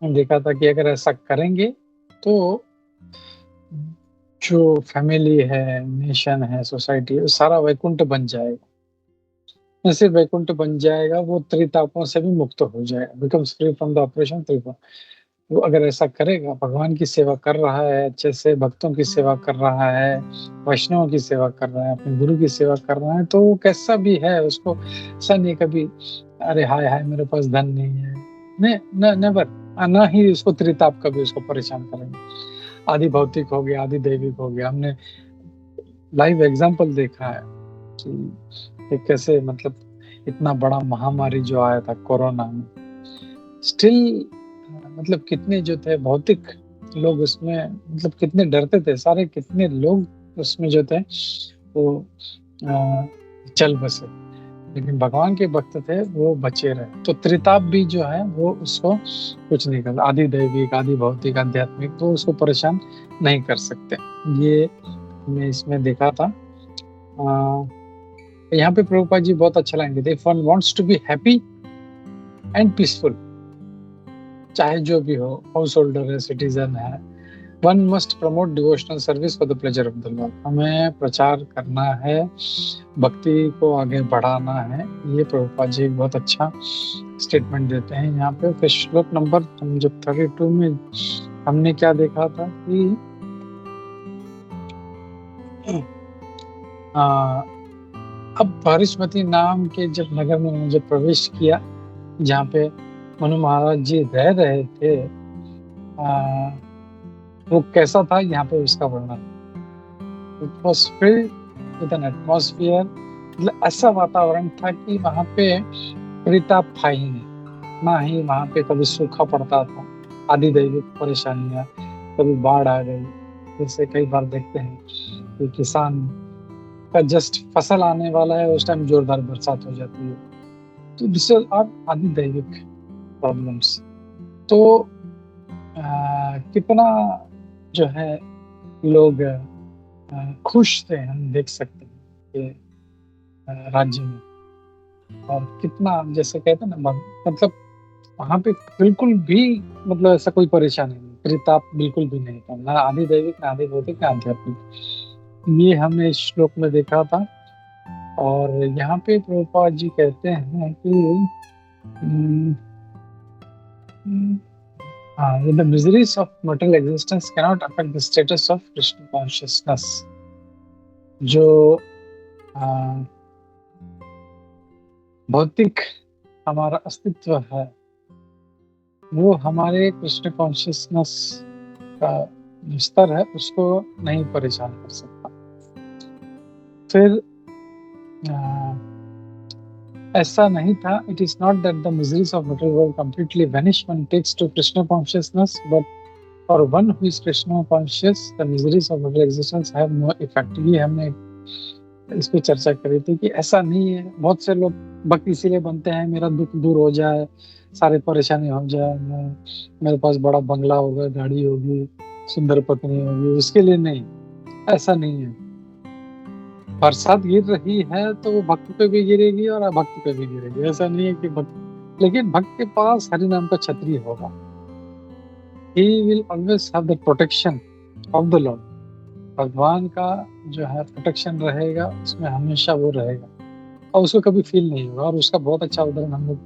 देखा था कि अगर ऐसा करेंगे तो जो फैमिली है, नेशन है, सोसाइटी है, सारा वैकुंठ बन जाएगा। न सिर्फ वैकुंठ बन जाएगा, वो त्रितापों से भी मुक्त हो जाएगा, becomes free from the operation Tripura. वो अगर ऐसा करेगा, भगवान की सेवा कर रहा है, अच्छे से भक्तों की सेवा कर रहा है, वैष्णवों की सेवा कर रहा है, अपने गुरु की सेवा कर रहा है, तो वो कैसा भी है उसको ऐसा नहीं कभी अरे हाय हाय मेरे पास धन नहीं है, नेवर, ना ही उसको त्रिताप कभी उसको परेशान करेंगे। आदि भौतिक हो गया, आदि दैविक हो गया। हमने लाइव एग्जाम्पल देखा है कि कैसे मतलब इतना बड़ा महामारी जो आया था कोरोना में, स्टिल मतलब कितने जो थे भौतिक लोग उसमें मतलब कितने डरते थे सारे, कितने लोग उसमें जो थे वो चल बसे, लेकिन भगवान के भक्त थे वो बचे रहे। तो त्रिताप भी जो है वो उसको कुछ नहीं करता, आदि दैविक, आदि भौतिक, आध्यात्मिक, तो उसको परेशान नहीं कर सकते। ये हमने इसमें देखा था। यहाँ पे प्रभुपाद जी बहुत अच्छा लाइन देते, if one wants to be happy and peaceful, चाहे जो भी हो, हाउस होल्डर है, सिटीजन है, one must promote devotional service for the pleasure of the Lord. हमें प्रचार करना है, भक्ति को आगे बढ़ाना है। ये प्रभुपाद जी बहुत अच्छा स्टेटमेंट देते हैं यहाँ पे। फिर श्लोक नंबर हम जब 32 में हमने क्या देखा था कि अब बारिशमती नाम के जब नगर में जब प्रवेश किया, जहाँ पे मनु महाराज जी रह रहे थे, वो कैसा था यहाँ पे उसका वर्णन। It was filled with N atmosphere, मतलब ऐसा वातावरण था कि वहाँ पे त्रिताप था ही नहीं, ना ही वहाँ पे कभी सूखा पड़ता था, आदि दैविक परेशानियां, कभी बाढ़ आ गई, जैसे कई बार देखते हैं कि किसान का जस्ट फसल आने वाला है उस टाइम जोरदार बरसात हो जाती है। तो दिस आर आदि दैविक प्रॉब्लम्स। तो कितना जो है लोग खुश थे, हम देख सकते हैं कि राज्य में, और कितना जैसे कहते हैं ना मतलब वहां पे बिल्कुल भी मतलब ऐसा कोई परेशानी नहीं, त्रिताप बिल्कुल भी नहीं था, ना आदि दैविक, ना आदि भौतिक, ना आध्यात्मिक। ये हमने इस श्लोक में देखा था। और यहाँ पे प्रभुपाद जी कहते हैं कि the miseries of material existence cannot affect the status of Krishna consciousness। जो भौतिक हमारा अस्तित्व है वो हमारे कृष्ण कॉन्शियसनेस का जो स्तर है उसको नहीं परेशान कर सकता। फिर ऐसा नहीं था, it is not that the miseries of material world completely vanish when takes to Krishna consciousness, but for one who is Krishna conscious the miseries of material existence have no effect. ये हमने इस पे चर्चा करी थी कि ऐसा नहीं है। बहुत से लोग भक्त इसीलिए बनते हैं मेरा दुख दूर हो जाए, सारे परेशानी हो जाए, मेरे पास बड़ा बंगला होगा, गाड़ी होगी, सुंदर पत्नी होगी, उसके लिए नहीं। ऐसा नहीं है। बरसात गिर रही है तो वो भक्त पे भी गिरेगी और अभक्त पे भी गिरेगी, ऐसा नहीं है कि भक्त, लेकिन भक्त के पास हरि नाम का छतरी होगा। He will always have the protection of the Lord। भगवान का जो है प्रोटेक्शन रहेगा, उसमें हमेशा वो रहेगा और उसको कभी फील नहीं होगा। और उसका बहुत अच्छा उदाहरण हम लोग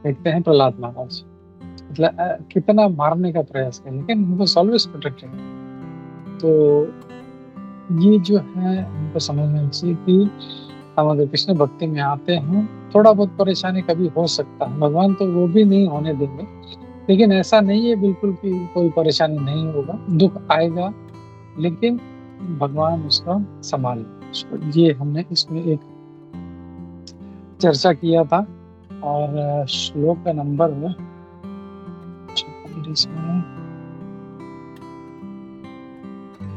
देखते हैं प्रहलाद महाराज, मतलब कितना मारने का प्रयास किया लेकिन ही वाज ऑलवेज प्रोटेक्टेड। तो ये जो है हमको समझना चाहिए कि हम अगर कृष्ण भक्ति में आते हैं, थोड़ा बहुत परेशानी कभी हो सकता है, भगवान तो वो भी नहीं होने देंगे, लेकिन ऐसा नहीं है बिल्कुल कि कोई परेशानी नहीं होगा, दुख आएगा लेकिन भगवान उसका संभाल। ये हमने इसमें एक चर्चा किया था। और श्लोक का नंबर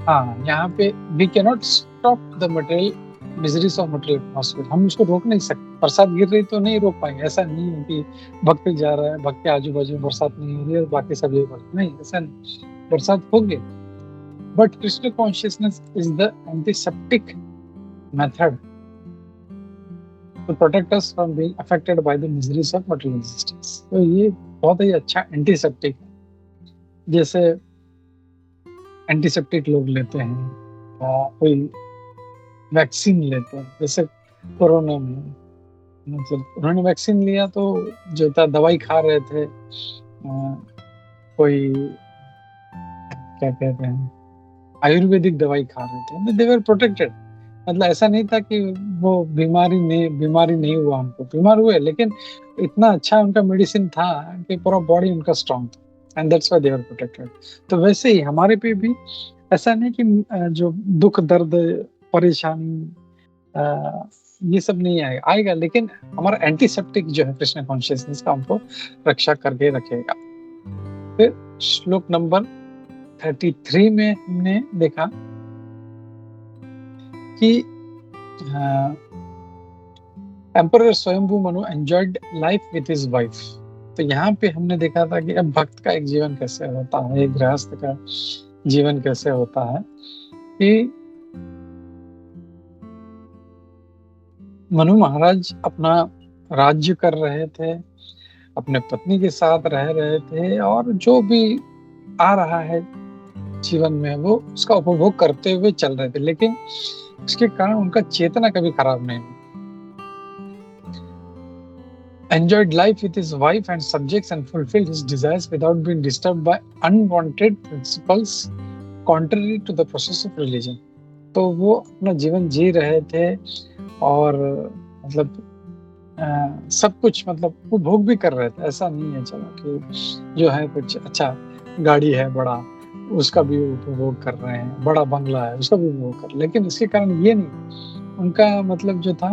हाँ, यहाँ पे we can not stop the material miseries of material atmosphere. हम उसको रोक नहीं सकते। बरसात गिर रही तो नहीं रोक पाएंगे, ऐसा नहीं है कि भक्त जा रहा है, भक्त के आजू बाजू बरसात नहीं हो रही है और बाकी सब ये नहीं, ऐसा नहीं, बरसात होगी। But Krishna consciousness is the antiseptic method to protect us from being affected by the miseries of material existence। तो ये बहुत ही अच्छा एंटीसेप्टिक है। जैसे एंटीसेप्टिक लोग लेते हैं, कोई वैक्सीन लेते हैं, जैसे कोरोना में मतलब उन्होंने वैक्सीन लिया तो जो था दवाई खा रहे थे, कोई क्या कहते हैं आयुर्वेदिक दवाई खा रहे थे, दे वर प्रोटेक्टेड। मतलब ऐसा नहीं था कि वो बीमारी नहीं हुआ, उनको बीमार हुए, लेकिन इतना अच्छा उनका मेडिसिन था कि पूरा बॉडी उनका स्ट्रांग था, and that's why they were protected. तो वैसे ही हमारे पे भी ऐसा नहीं कि जो दुख दर्द परेशानी ये सब नहीं आएगा, आएगा, लेकिन हमारा एंटीसेप्टिक जो है कृष्ण कॉन्शियसनेस का हमको रक्षा करके रखेगा। फिर श्लोक नंबर 33 में हमने देखा कि एम्परर स्वयंभू Manu enjoyed life with his wife. तो यहाँ पे हमने देखा था कि अब भक्त का एक जीवन कैसे होता है, एक गृहस्थ का जीवन कैसे होता है, कि मनु महाराज अपना राज्य कर रहे थे, अपने पत्नी के साथ रह रहे थे, और जो भी आ रहा है जीवन में वो उसका उपभोग करते हुए चल रहे थे, लेकिन उसके कारण उनका चेतना कभी खराब नहीं हुई। Enjoyed life with his wife and subjects and fulfilled his desires without being disturbed by unwanted principles contrary to the process of religion। तो वो अपना जीवन जी रहे थे और मतलब सब कुछ मतलब वो भोग भी कर रहे थे। ऐसा नहीं है चलो कि जो है कुछ अच्छा गाड़ी है बड़ा उसका भी उपभोग कर रहे हैं, बड़ा बंगला है उसका भी उपभोग कर, लेकिन इसके कारण ये नहीं, उनका मतलब जो था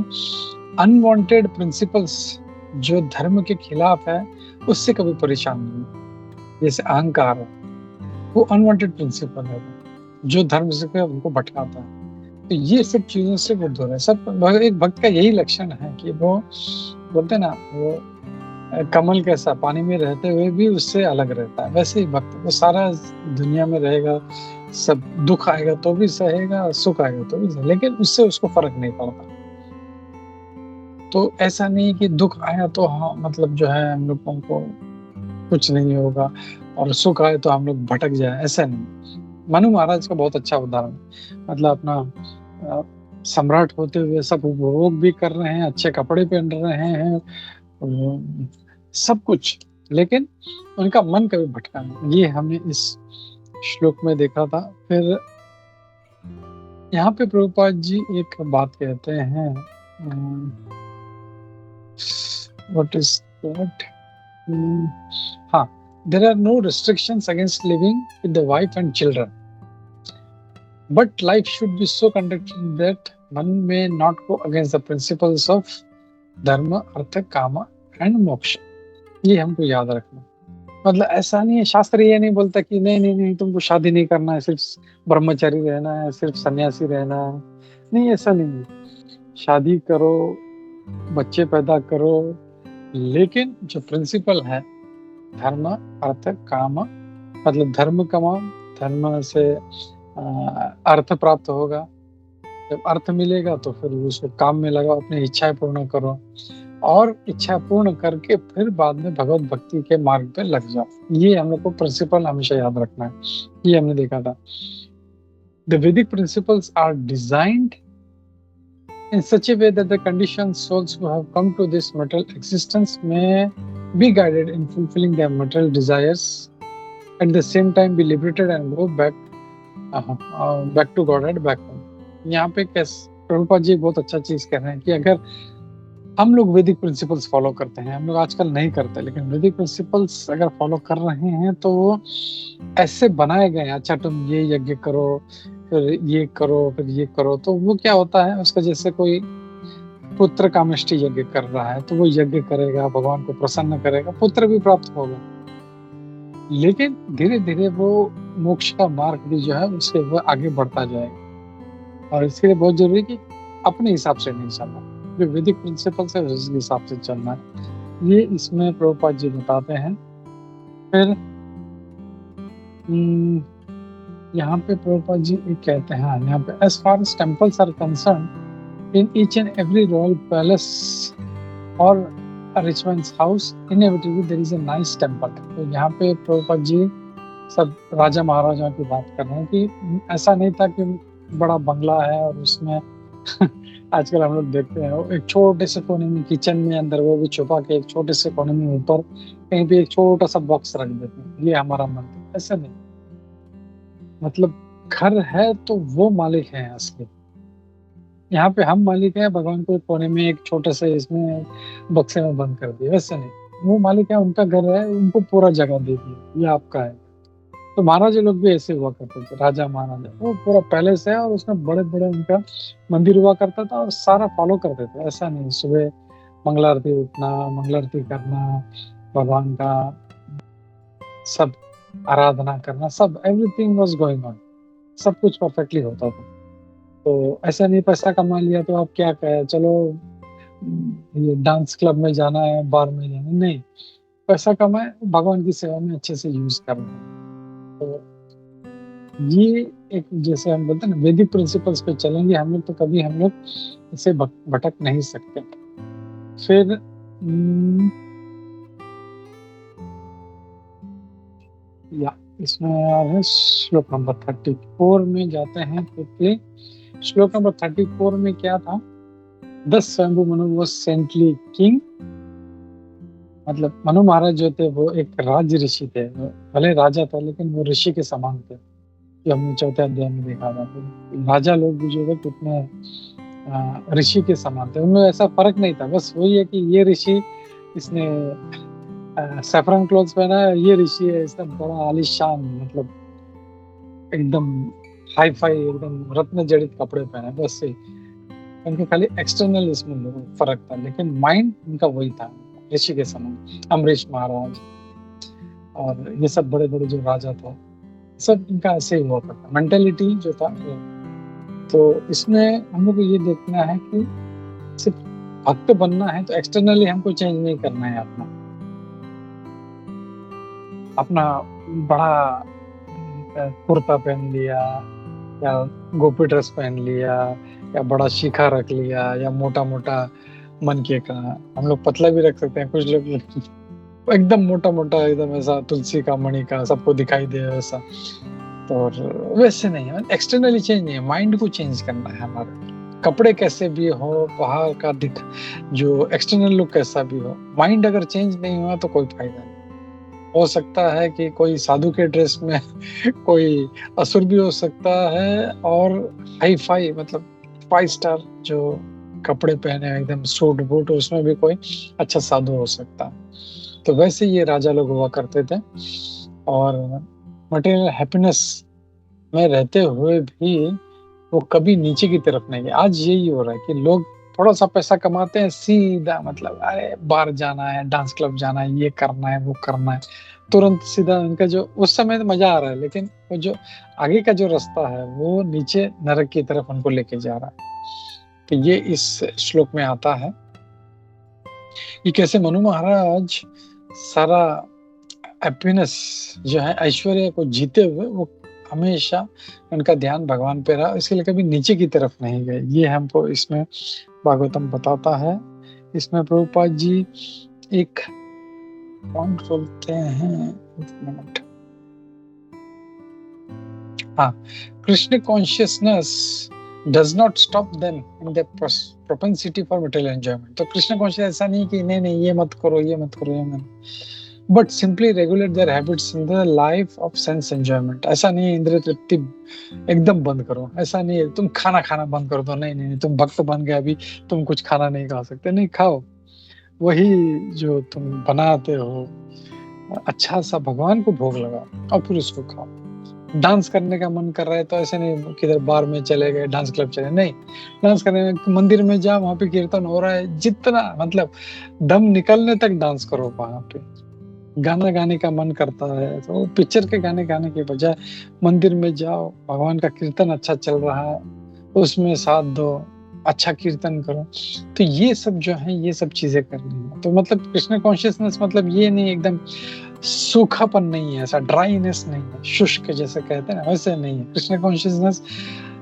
अनवांटेड प्रिंसिपल्स जो धर्म के खिलाफ है उससे कभी परेशान नहीं। जैसे अहंकार है, वो अनवांटेड प्रिंसिपल है जो धर्म से उनको भटकाता है। तो ये सब चीजों से वो दूर है। सब एक भक्त का यही लक्षण है कि वो बोलते ना, वो कमल कैसा पानी में रहते हुए भी उससे अलग रहता है, वैसे ही भक्त वो सारा दुनिया में रहेगा, सब दुख आएगा तो भी सहेगा, सुख आएगा तो भी सहेगा, लेकिन उससे उसको फर्क नहीं पड़ता। तो ऐसा नहीं कि दुख आया तो हाँ मतलब जो है हम लोगों को कुछ नहीं होगा, और सुख आए तो हम लोग भटक जाए, ऐसा नहीं। मनु महाराज का बहुत अच्छा उदाहरण, मतलब अपना सम्राट होते हुए सब उपभोग भी कर रहे हैं, अच्छे कपड़े पहन रहे हैं, सब कुछ, लेकिन उनका मन कभी भटका नहीं। ये हमने इस श्लोक में देखा था। फिर यहाँ पे प्रभुपाद जी एक बात कहते हैं, व्हाट इज दैट, हाँ, there are no restrictions against living with the wife and children, but life should be so conducted that one may not go against the principles of dharma, artha, kama and moksha। ये हमको याद रखना। मतलब ऐसा नहीं है, शास्त्र ये नहीं बोलता कि नहीं नहीं नहीं तुमको शादी नहीं करना है, सिर्फ ब्रह्मचारी रहना है, सिर्फ सन्यासी रहना है, नहीं, ऐसा नहीं है। शादी करो, बच्चे पैदा करो, लेकिन जो प्रिंसिपल है धर्म अर्थ काम, मतलब धर्म कमाओ, धर्म से अर्थ प्राप्त होगा, जब अर्थ मिलेगा तो फिर उसको काम में लगाओ, अपनी इच्छाएं पूर्ण करो, और इच्छा पूर्ण करके फिर बाद में भगवत भक्ति के मार्ग पे लग जाओ। ये हम लोग को प्रिंसिपल हमेशा याद रखना है। ये हमने देखा था। The Vedic principles are designed in such a way that the conditioned souls who have come to this material existence may be guided in fulfilling their material desires, at the same time be liberated and go back to Godhead, back home। यहाँ पे प्रभुपाद जी बहुत अच्छा चीज कह रहे हैं कि अगर हम लोग वैदिक प्रिंसिपल्स फॉलो करते हैं, हम लोग आजकल नहीं करते, लेकिन वैदिक प्रिंसिपल्स अगर फॉलो कर रहे हैं तो वो ऐसे बनाए गए हैं, अच्छा तुम ये यज्ञ करो, फिर ये करो, फिर ये करो, तो वो क्या होता है उसका, जैसे कोई पुत्र कामेष्टि यज्ञ कर रहा है तो वो यज्ञ करेगा, भगवान को प्रसन्न करेगा, पुत्र भी प्राप्त होगा, लेकिन धीरे धीरे वो मोक्ष का मार्ग भी जो है उससे वो आगे बढ़ता जाएगा। और इसके लिए बहुत जरूरी है कि अपने हिसाब से नहीं चलना, जो वैदिक प्रिंसिपल्स है उसके हिसाब से चलना है। ये इसमें प्रभुपाद जी बताते हैं। फिर यहाँ पे प्रभुपाद जी कहते हैं, यहाँ पे as far as temples are concerned, in each and every royal palace or a rich man's house inevitably there is a nice temple। तो यहाँ पे प्रभुपाद जी सब राजा महाराजा की बात कर रहे हैं कि ऐसा नहीं था कि बड़ा बंगला है और उसमें आजकल हम लोग देखते हैं वो एक छोटे से कोने में किचन में अंदर वो भी छुपा के एक छोटे से कोने में ऊपर कहीं भी एक छोटा सा बॉक्स रख देते हैं, ये हमारा मंदिर। ऐसा नहीं, मतलब घर है तो वो मालिक है असली। यहाँ पे हम मालिक हैं, भगवान को एक कोने में एक छोटे से इसमें बक्से में बंद कर दिया, वैसे नहीं। वो मालिक है, उनका घर है, उनको पूरा जगह दे दिया, ये आपका है। तो महाराजा लोग भी ऐसे हुआ करते थे, राजा महाराजा, वो पूरा पैलेस है और उसमें बड़े बड़े उनका मंदिर हुआ करता था और सारा फॉलो करते थे। ऐसा नहीं सुबह मंगला आरती उठना, मंगला आरती करना, भगवान का सब आराधना करना, सब एवरीथिंग वाज गोइंग ऑन, सब कुछ परफेक्टली होता था। तो ऐसा नहीं पैसा कमा लिया तो आप क्या कहें, चलो ये डांस क्लब में जाना है, बार में जाना है, नहीं। पैसा कमाए, भगवान की सेवा में अच्छे से यूज करना है। तो ये एक, जैसे हम बोलते हैं ना, वैदिक प्रिंसिपल्स पे चलेंगे हम लोग तो कभी हम लोग इसे भटक नहीं सकते। फिर या इसमें आ रहे श्लोक नंबर 34 में जाते हैं क्विकली। श्लोक नंबर 34 में क्या था? 10 स्वयंभू मनु वो सेंटली किंग, मतलब मनु महाराज जो थे वो एक राज ऋषि थे, भले राजा था लेकिन वो ऋषि के समान थे, जो हमने चौथे अध्याय में देखा था। राजा लोग भी जो है कितने ऋषि के समान थे, उनमें ऐसा फर्क नहीं था। बस वही है कि ये ऋषि इसने सैफरन क्लोथ्स पहना है, ये ऋषि है इसने बड़ा आलीशान, मतलब एकदम हाई फाई, एकदम रत्न जड़ित कपड़े पहने, बस से उनके खाली एक्सटर्नल इसमें फर्क था, लेकिन माइंड उनका वही था, ऋषि के समान। अम्बरीश महाराज और ये सब बड़े बड़े जो राजा थे, सब इनका ऐसे ही हुआ करता, मेंटेलिटी जो था। तो इसमें हम लोग को ये देखना है कि सिर्फ भक्त बनना है तो एक्सटर्नली हमको चेंज नहीं करना है। अपना बड़ा कुर्ता पहन लिया या गोपी ड्रेस पहन लिया या बड़ा शिखा रख लिया या मोटा मोटा मनके का, हम लोग पतला भी रख सकते हैं, कुछ लोग एकदम मोटा मोटा, एकदम ऐसा तुलसी का मणि का सबको दिखाई दे वैसा। तो वैसे नहीं है, एक्सटर्नली चेंज नहीं है, माइंड को चेंज करना है हमारे। कपड़े कैसे भी हो, बाहर का दिख जो एक्सटर्नल लुक कैसा भी हो, माइंड अगर चेंज नहीं हुआ तो कोई फायदा नहीं। हो सकता है कि कोई साधु के ड्रेस में कोई असुर भी हो सकता है, और हाई फाई मतलब 5 स्टार जो कपड़े पहने एकदम सूट बूट, उसमें भी कोई अच्छा साधु हो सकता है। तो वैसे ये राजा लोग हुआ करते थे, और मटेरियल हैप्पीनेस में रहते हुए भी वो कभी नीचे की तरफ नहीं गए। आज यही हो रहा है कि लोग थोड़ा सा पैसा कमाते हैं, सीधा मतलब अरे बाहर जाना है, डांस क्लब जाना है, ये करना है, वो करना है, तुरंत सीधा उनका जो उस समय तो मजा आ रहा है, लेकिन वो जो आगे का जो रास्ता है वो नीचे नरक की तरफ उनको लेके जा रहा है। तो ये इस श्लोक में आता है कि कैसे मनु महाराज सारा हैप्पीनेस जो है, ऐश्वर्य को जीते हुए वो हमेशा उनका ध्यान भगवान पे रहा, इसके लिए कभी नीचे की तरफ नहीं गए। ये हमको इसमें भागवतम बताता है। इसमें प्रभुपाद जी एक पॉइंट बोलते हैं, एक मिनट, हाँ, Krishna consciousness does not stop them in the propensity for material enjoyment. तो कृष्ण कॉन्शियस ऐसा नहीं कि नहीं नहीं ये मत करो, ये मत करो, ये मत, but simply regulate their habits in the life of sense enjoyment. ऐसा नहीं है इंद्रिय तृप्ति एकदम बंद करो, ऐसा नहीं है तुम खाना बंद कर दो, नहीं नहीं तुम भक्त बन गए अभी तुम कुछ खाना नहीं खा सकते, नहीं खाओ, वही जो तुम बनाते हो अच्छा सा भगवान को भोग लगाओ और फिर उसको खाओ। डांस करने का मन कर रहा है तो ऐसे नहीं किधर बार में चले गए, डांस क्लब चले, नहीं, डांस करने में मंदिर में जाओ, वहां पे कीर्तन हो रहा है, जितना मतलब दम निकलने तक डांस करो वहां पे। गाना गाने का मन करता है तो पिक्चर के गाने गाने के बजाय मंदिर में जाओ, भगवान का कीर्तन अच्छा चल रहा है उसमें साथ दो, अच्छा कीर्तन करो। तो ये सब जो है ये सब चीजें करनी है। तो मतलब कृष्ण कॉन्शियसनेस मतलब ये नहीं एकदम सूखापन नहीं है, ऐसा ड्राईनेस नहीं है, शुष्क जैसे कहते हैं ना, वैसे नहीं है। कृष्ण कॉन्शियसनेस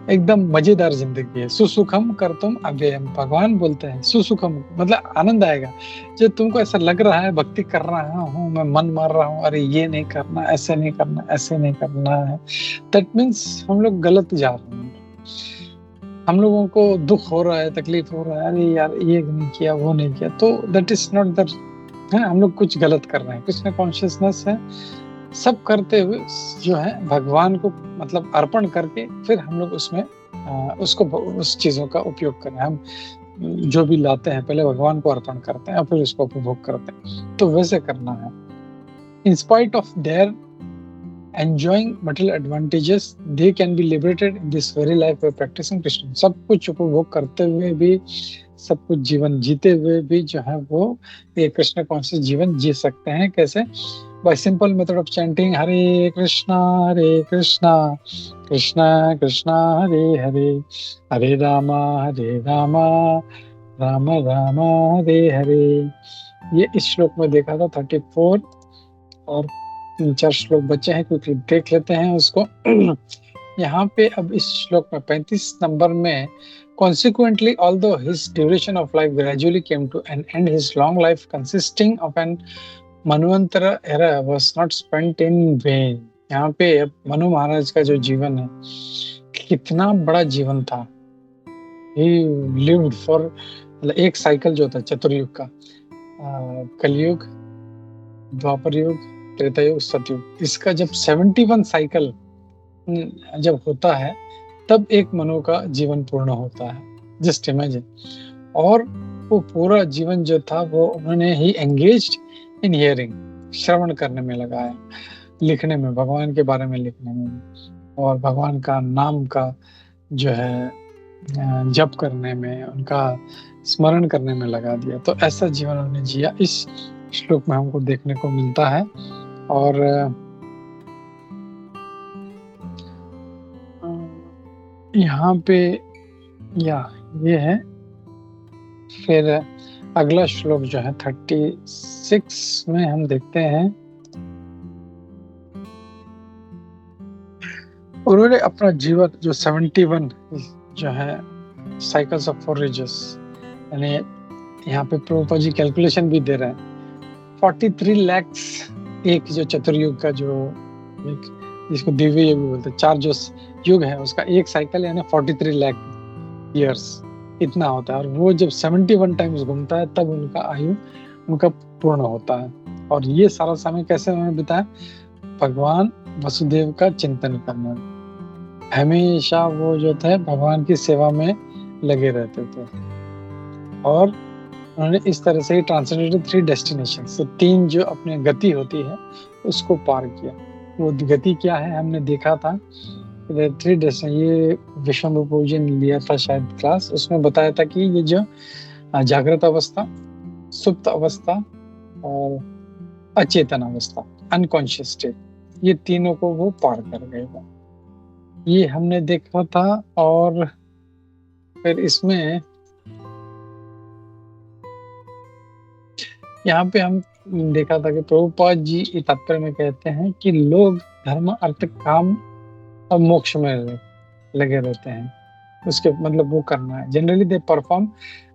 एकदम मजेदार जिंदगी है। सुसुखम कर्तुम अव्ययम, भगवान बोलते हैं सुसुखम मतलब आनंद आएगा। जो तुमको ऐसा लग रहा है भक्ति कर रहा हूँ, मैं मन मार रहा हूँ, अरे ये नहीं करना, ऐसे नहीं करना, ऐसे नहीं करना है, दैट मीन्स हम लोग गलत जा रहे हैं। हम लोगों को दुख हो रहा है, तकलीफ हो रहा है, अरे यार ये नहीं किया, वो नहीं किया, तो दैट इज नॉट द है, हम लोग कुछ गलत कर रहे हैं। कृष्ण कॉन्शियसनेस है, सब करते हुए जो है भगवान को मतलब अर्पण करके फिर हम लोग उसमें उसको उस चीजों का उपयोग कर रहे हैं। हम जो भी लाते हैं पहले भगवान को अर्पण करते हैं और फिर उसको उपभोग करते हैं, तो वैसे करना है। In spite of their enjoying material advantages, they can be liberated in this very life by practicing Krishna। सब कुछ उपभोग करते हुए भी, सब कुछ जीवन जीते हुए भी जो है वो ये कृष्ण कॉन्शियस जीवन जी सकते हैं। कैसे? by simple method of chanting Hare Krishna Krishna Krishna Hare Hare, हरे रामा राम राम हरे हरे। ये इस श्लोक में देखा था 34 और 3-4 श्लोक बचे हैं, क्योंकि देख लेते हैं उसको। यहाँ पे अब इस श्लोक में 35 नंबर में consequently although his duration of life gradually came to an end, his long life consisting of an manvantara era was not spent in vain। यहाँ पे अब मनु महाराज का जो जीवन है कितना बड़ा जीवन था। he lived for एक साइकिल जो था चतुर्युग का, कलयुग, द्वापर युग, त्रेता युग, सतयुग, इसका जब 71 साइकिल जब होता है तब एक मनु का जीवन पूर्ण होता है। Just imagine. और वो पूरा जीवन जो था वो उन्होंने ही एंगेज्ड इन हियरिंग, श्रवण करने में लगाया, लिखने में, भगवान के बारे में लिखने में, और भगवान का नाम का जो है जप करने में, उनका स्मरण करने में लगा दिया। तो ऐसा जीवन उन्होंने जिया, इस श्लोक में हमको देखने को मिलता है। और यहाँ पे ये है। फिर अगला श्लोक जो है 36 में हम देखते हैं, उन्होंने अपना जीवन जो 71 जो है साइकिल्स ऑफ 4 रिजेस, यानी यहाँ पे प्रभुपाद जी कैलकुलेशन भी दे रहे हैं, 43 लाख एक जो चतुर्युग का जो जिसको दिव्य युग बोलते हैं, 4 जो युग है उसका एक साइकिल यानी 43 लाख ईयर्स इतना होता है। और वो जब 71 टाइम्स घूमता है तब उनका आयु उनका पूर्ण होता है। और ये सारा समय कैसे उन्होंने बिताया? भगवान वसुदेव का चिंतन करने में, हमेशा वो जो थे भगवान की सेवा में लगे रहते थे। और उन्होंने इस तरह से ही ट्रांसलेटेड 3 डेस्टिनेशन, तो 3 जो अपने गति होती है उसको पार किया। वो गति क्या है हमने देखा था, 3 डेस्टिनेशन, ये विश्वम्भर प्रभु जी ने लिया था शायद क्लास, उसमें बताया था कि ये जो जागृत अवस्था, सुप्त अवस्था और अचेतन अवस्था, अनकॉन्शियस स्टेट, ये तीनों को वो पार कर गए। ये हमने देखा था। और फिर इसमें यहाँ पे हम देखा था कि प्रभुपाद जी इस तात्पर्य में कहते हैं कि लोग धर्म, अर्थ, काम और मोक्ष में लगे रहते हैं, उसके मतलब वो करना है। Generally they perform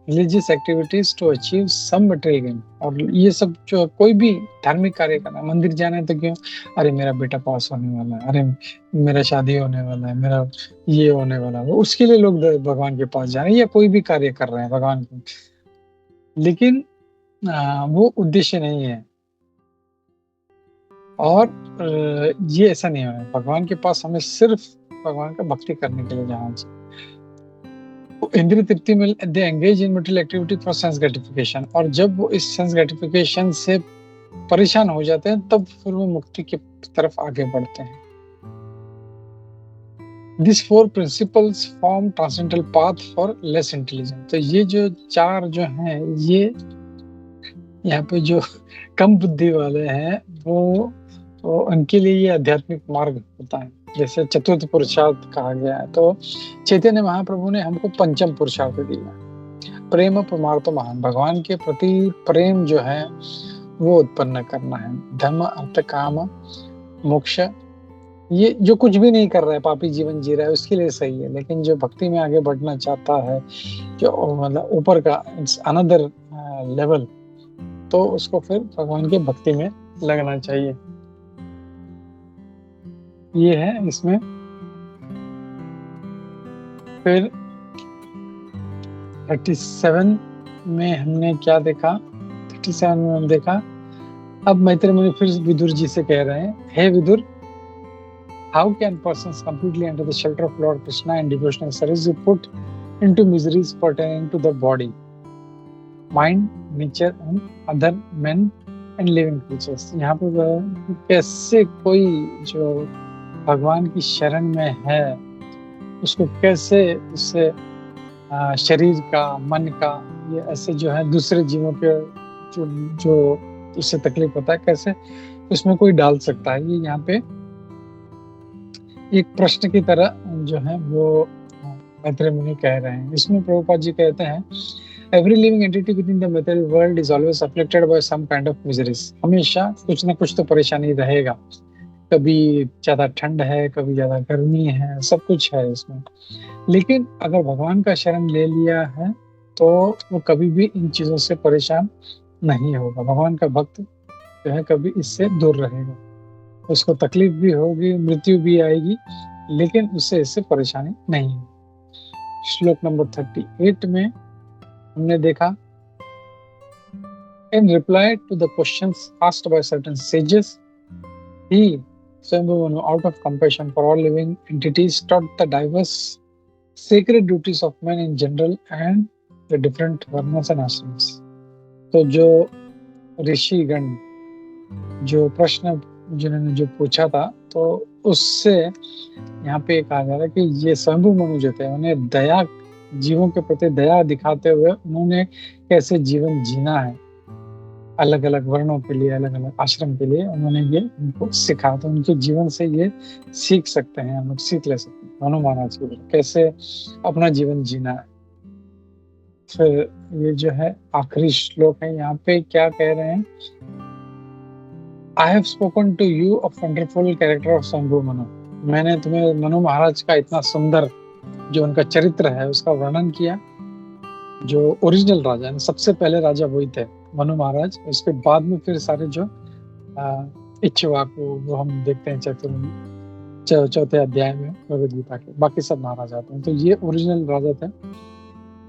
religious activities to achieve some material gain. और ये सब जो कोई भी धार्मिक कार्य करना, मंदिर जाना है तो क्यों, अरे मेरा बेटा पास होने वाला है, अरे मेरा शादी होने वाला है, मेरा ये होने वाला है, उसके लिए लोग भगवान के पास जा रहे हैं, या कोई भी कार्य कर रहे हैं भगवान को, लेकिन वो उद्देश्य नहीं है। और ये ऐसा नहीं है, भगवान के पास हमें सिर्फ भगवान का भक्ति करने के लिए जाना चाहिए। इंद्रिय तृप्ति में they engage in material activity for sense gratification, और जब वो इस सेंस ग्रेटिफिकेशन से परेशान हो जाते हैं तब फिर वो मुक्ति की तरफ आगे बढ़ते हैं। These 4 principles form transcendental path for less intelligent। तो ये जो 4 जो हैं, ये यहाँ पे जो कम बुद्धि वाले हैं वो तो उनके लिए ये आध्यात्मिक मार्ग होता है। जैसे चतुर्थ पुरुषार्थ कहा गया है, तो चैतन्य महाप्रभु ने हमको पंचम पुरुषार्थ दिया, प्रेम परमार्थ महान, भगवान के प्रति प्रेम जो है वो उत्पन्न करना है। धर्म, अर्थ, काम, मोक्ष, ये जो कुछ भी नहीं कर रहा है, पापी जीवन जी रहा है, उसके लिए सही है। लेकिन जो भक्ति में आगे बढ़ना चाहता है, जो मतलब ऊपर का अनदर लेवल, तो उसको फिर भगवान के भक्ति में लगना चाहिए। ये है इसमें। फिर 37 में हमने क्या देखा? 37 में हम देखा, अब मैत्रेय मुनि फिर विदुर जी से कह रहे हैं, हे Vidur, how can persons completely under the shelter of Lord Krishna and devotional service be put into miseries pertaining to the body, mind, nature and other men and living creatures? यहाँ पर कैसे कोई जो भगवान की शरण में है उसको कैसे उससे शरीर का, मन का, ये ऐसे जो है दूसरे जीवों के जो उससे तकलीफ होता है, कैसे उसमें कोई डाल सकता है? ये यहाँ पे एक प्रश्न की तरह जो है वो मैत्रेय मुनि कह रहे हैं। इसमें प्रभुपाद जी कहते हैं, every living entity within the material world is always affected by some kind of miseries. हमेशा कुछ ना कुछ तो परेशानी रहेगा, कभी ज्यादा ठंड है, कभी ज्यादा गर्मी है, सब कुछ है इसमें। लेकिन अगर भगवान का शरण ले लिया है तो वो कभी भी इन चीजों से परेशान नहीं होगा। भगवान का भक्त जो है कभी इससे दूर रहेगा। उसको तकलीफ भी होगी, मृत्यु भी आएगी, लेकिन उससे इससे परेशानी नहीं होगी। श्लोक नंबर 38 में हमने देखा, in reply to the questions asked by certain sages, he, Swayambhu, out of compassion for all living entities, taught the diverse sacred duties of men in general and the different varnas and ashrams. तो जो ऋषिगण जो प्रश्न जिन्होंने जो पूछा था, तो उससे यहाँ पे कहा जा रहा है कि ये स्वयंभू मनु जो थे, उन्हें दया, जीवों के प्रति दया दिखाते हुए उन्होंने कैसे जीवन जीना है, अलग अलग वर्णों के लिए, अलग अलग आश्रम के लिए उन्होंने ये उनको सिखाया। तो उनके जीवन से ये सीख सकते हैं, हम लोग सीख ले सकते हैं मनु महाराज के कैसे अपना जीवन जीना है। फिर ये जो है आखिरी श्लोक है, यहाँ पे क्या कह रहे हैं, I have spoken to you of wonderful character of Swayambhu Manu. मैंने तुम्हें मनु महाराज का इतना सुंदर जो उनका चरित्र है उसका वर्णन किया। जो ओरिजिनल राजा है, सबसे पहले राजा वही थे मनु महाराज। उसके बाद में फिर सारे जो इक्ष्वाकु, वो हम देखते हैं चौथे अध्याय में भगवद गीता के, बाकी सब महाराज आते हैं। तो ये ओरिजिनल राजा थे।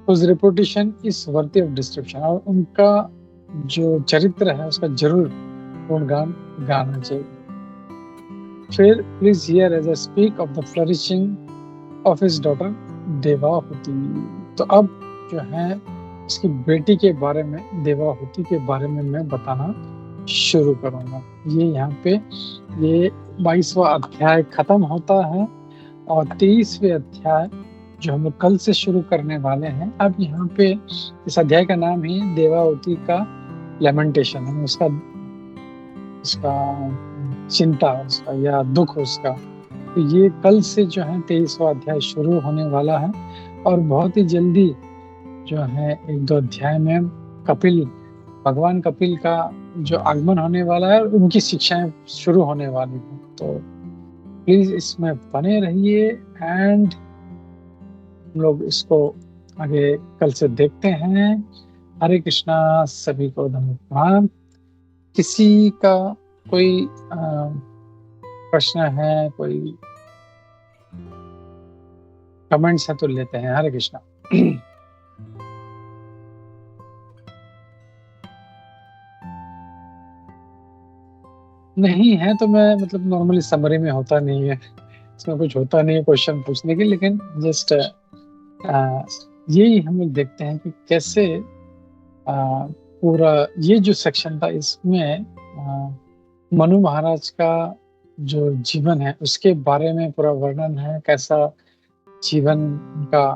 उस reputation is worthy of description, और उनका जो चरित्र है उसका जरूर गुणगान गाना चाहिए। फिर please hear as I speak of the flourishing of his daughter Devahuti. तो अब जो है उसकी बेटी के बारे में, देवाहुति के बारे में मैं बताना शुरू करूंगा। ये यहाँ पे ये 22वां अध्याय खत्म होता है और 23वें अध्याय जो हम लोग कल से शुरू करने वाले हैं। अब यहाँ पे इस अध्याय का नाम ही देवाहुति का लेमेंटेशन है, उसका चिंता, उसका या दुख उसका। तो ये कल से जो है 23वां अध्याय शुरू होने वाला है और बहुत ही जल्दी जो है 1-2 अध्याय में भगवान कपिल का जो आगमन होने वाला है, उनकी शिक्षाएं शुरू होने वाली हैं। तो प्लीज इसमें बने रहिए एंड हम लोग इसको आगे कल से देखते हैं। हरे कृष्णा, सभी को धन्यवाद। किसी का कोई प्रश्न है, कोई कमेंट्स है तो लेते हैं। हरे कृष्णा। नहीं है तो मैं मतलब नॉर्मली समरी में होता नहीं है, इसमें कुछ होता नहीं है क्वेश्चन पूछने के, लेकिन जस्ट यही हम लोग देखते हैं कि कैसे पूरा ये जो सेक्शन था इसमें मनु महाराज का जो जीवन है उसके बारे में पूरा वर्णन है। कैसा जीवन का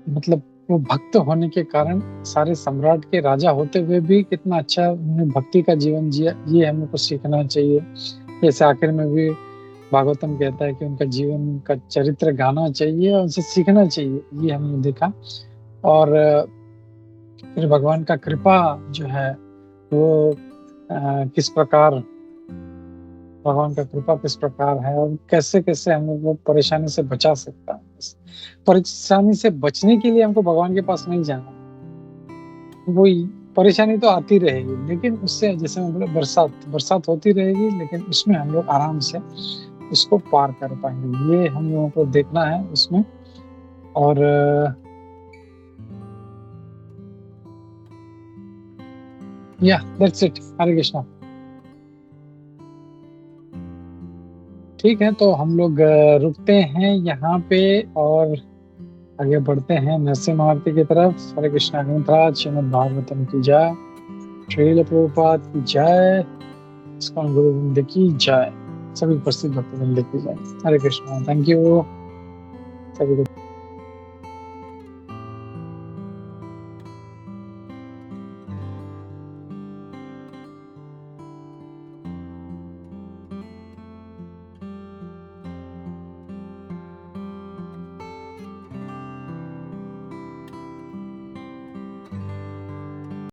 मतलब वो भक्त होने के कारण सारे सम्राट के राजा होते हुए भी कितना अच्छा उन्होंने भक्ति का जीवन जिया, ये हम लोग को सीखना चाहिए। जैसे आखिर में भी भागवतम कहता है कि उनका जीवन का चरित्र गाना चाहिए और उनसे सीखना चाहिए, ये हमने देखा। और फिर भगवान का कृपा जो है वो किस प्रकार, भगवान का कृपा किस प्रकार है और कैसे कैसे हम लोग वो परेशानी से बचा सकता है। परेशानी से बचने के लिए हमको भगवान के पास नहीं जाना, वही परेशानी तो आती रहेगी, लेकिन उससे जैसे मैं बोला बरसात होती रहेगी, लेकिन उसमें हम लोग आराम से उसको पार कर पाएंगे। ये हम लोगों को देखना है उसमें। और या दैट्स इट। हरे कृष्णा। ठीक है, तो हम लोग रुकते हैं यहाँ पे और आगे बढ़ते हैं नरसिम्हा आरती की तरफ। हरे कृष्णा ग्रंथराज श्रीमद् भागवतम की जय, श्रील प्रभुपाद की जय, इस्कॉन गुरु वृंद की जय, सभी उपस्थित भक्तवृंद की जय। हरे कृष्णा। थैंक यू सभी को।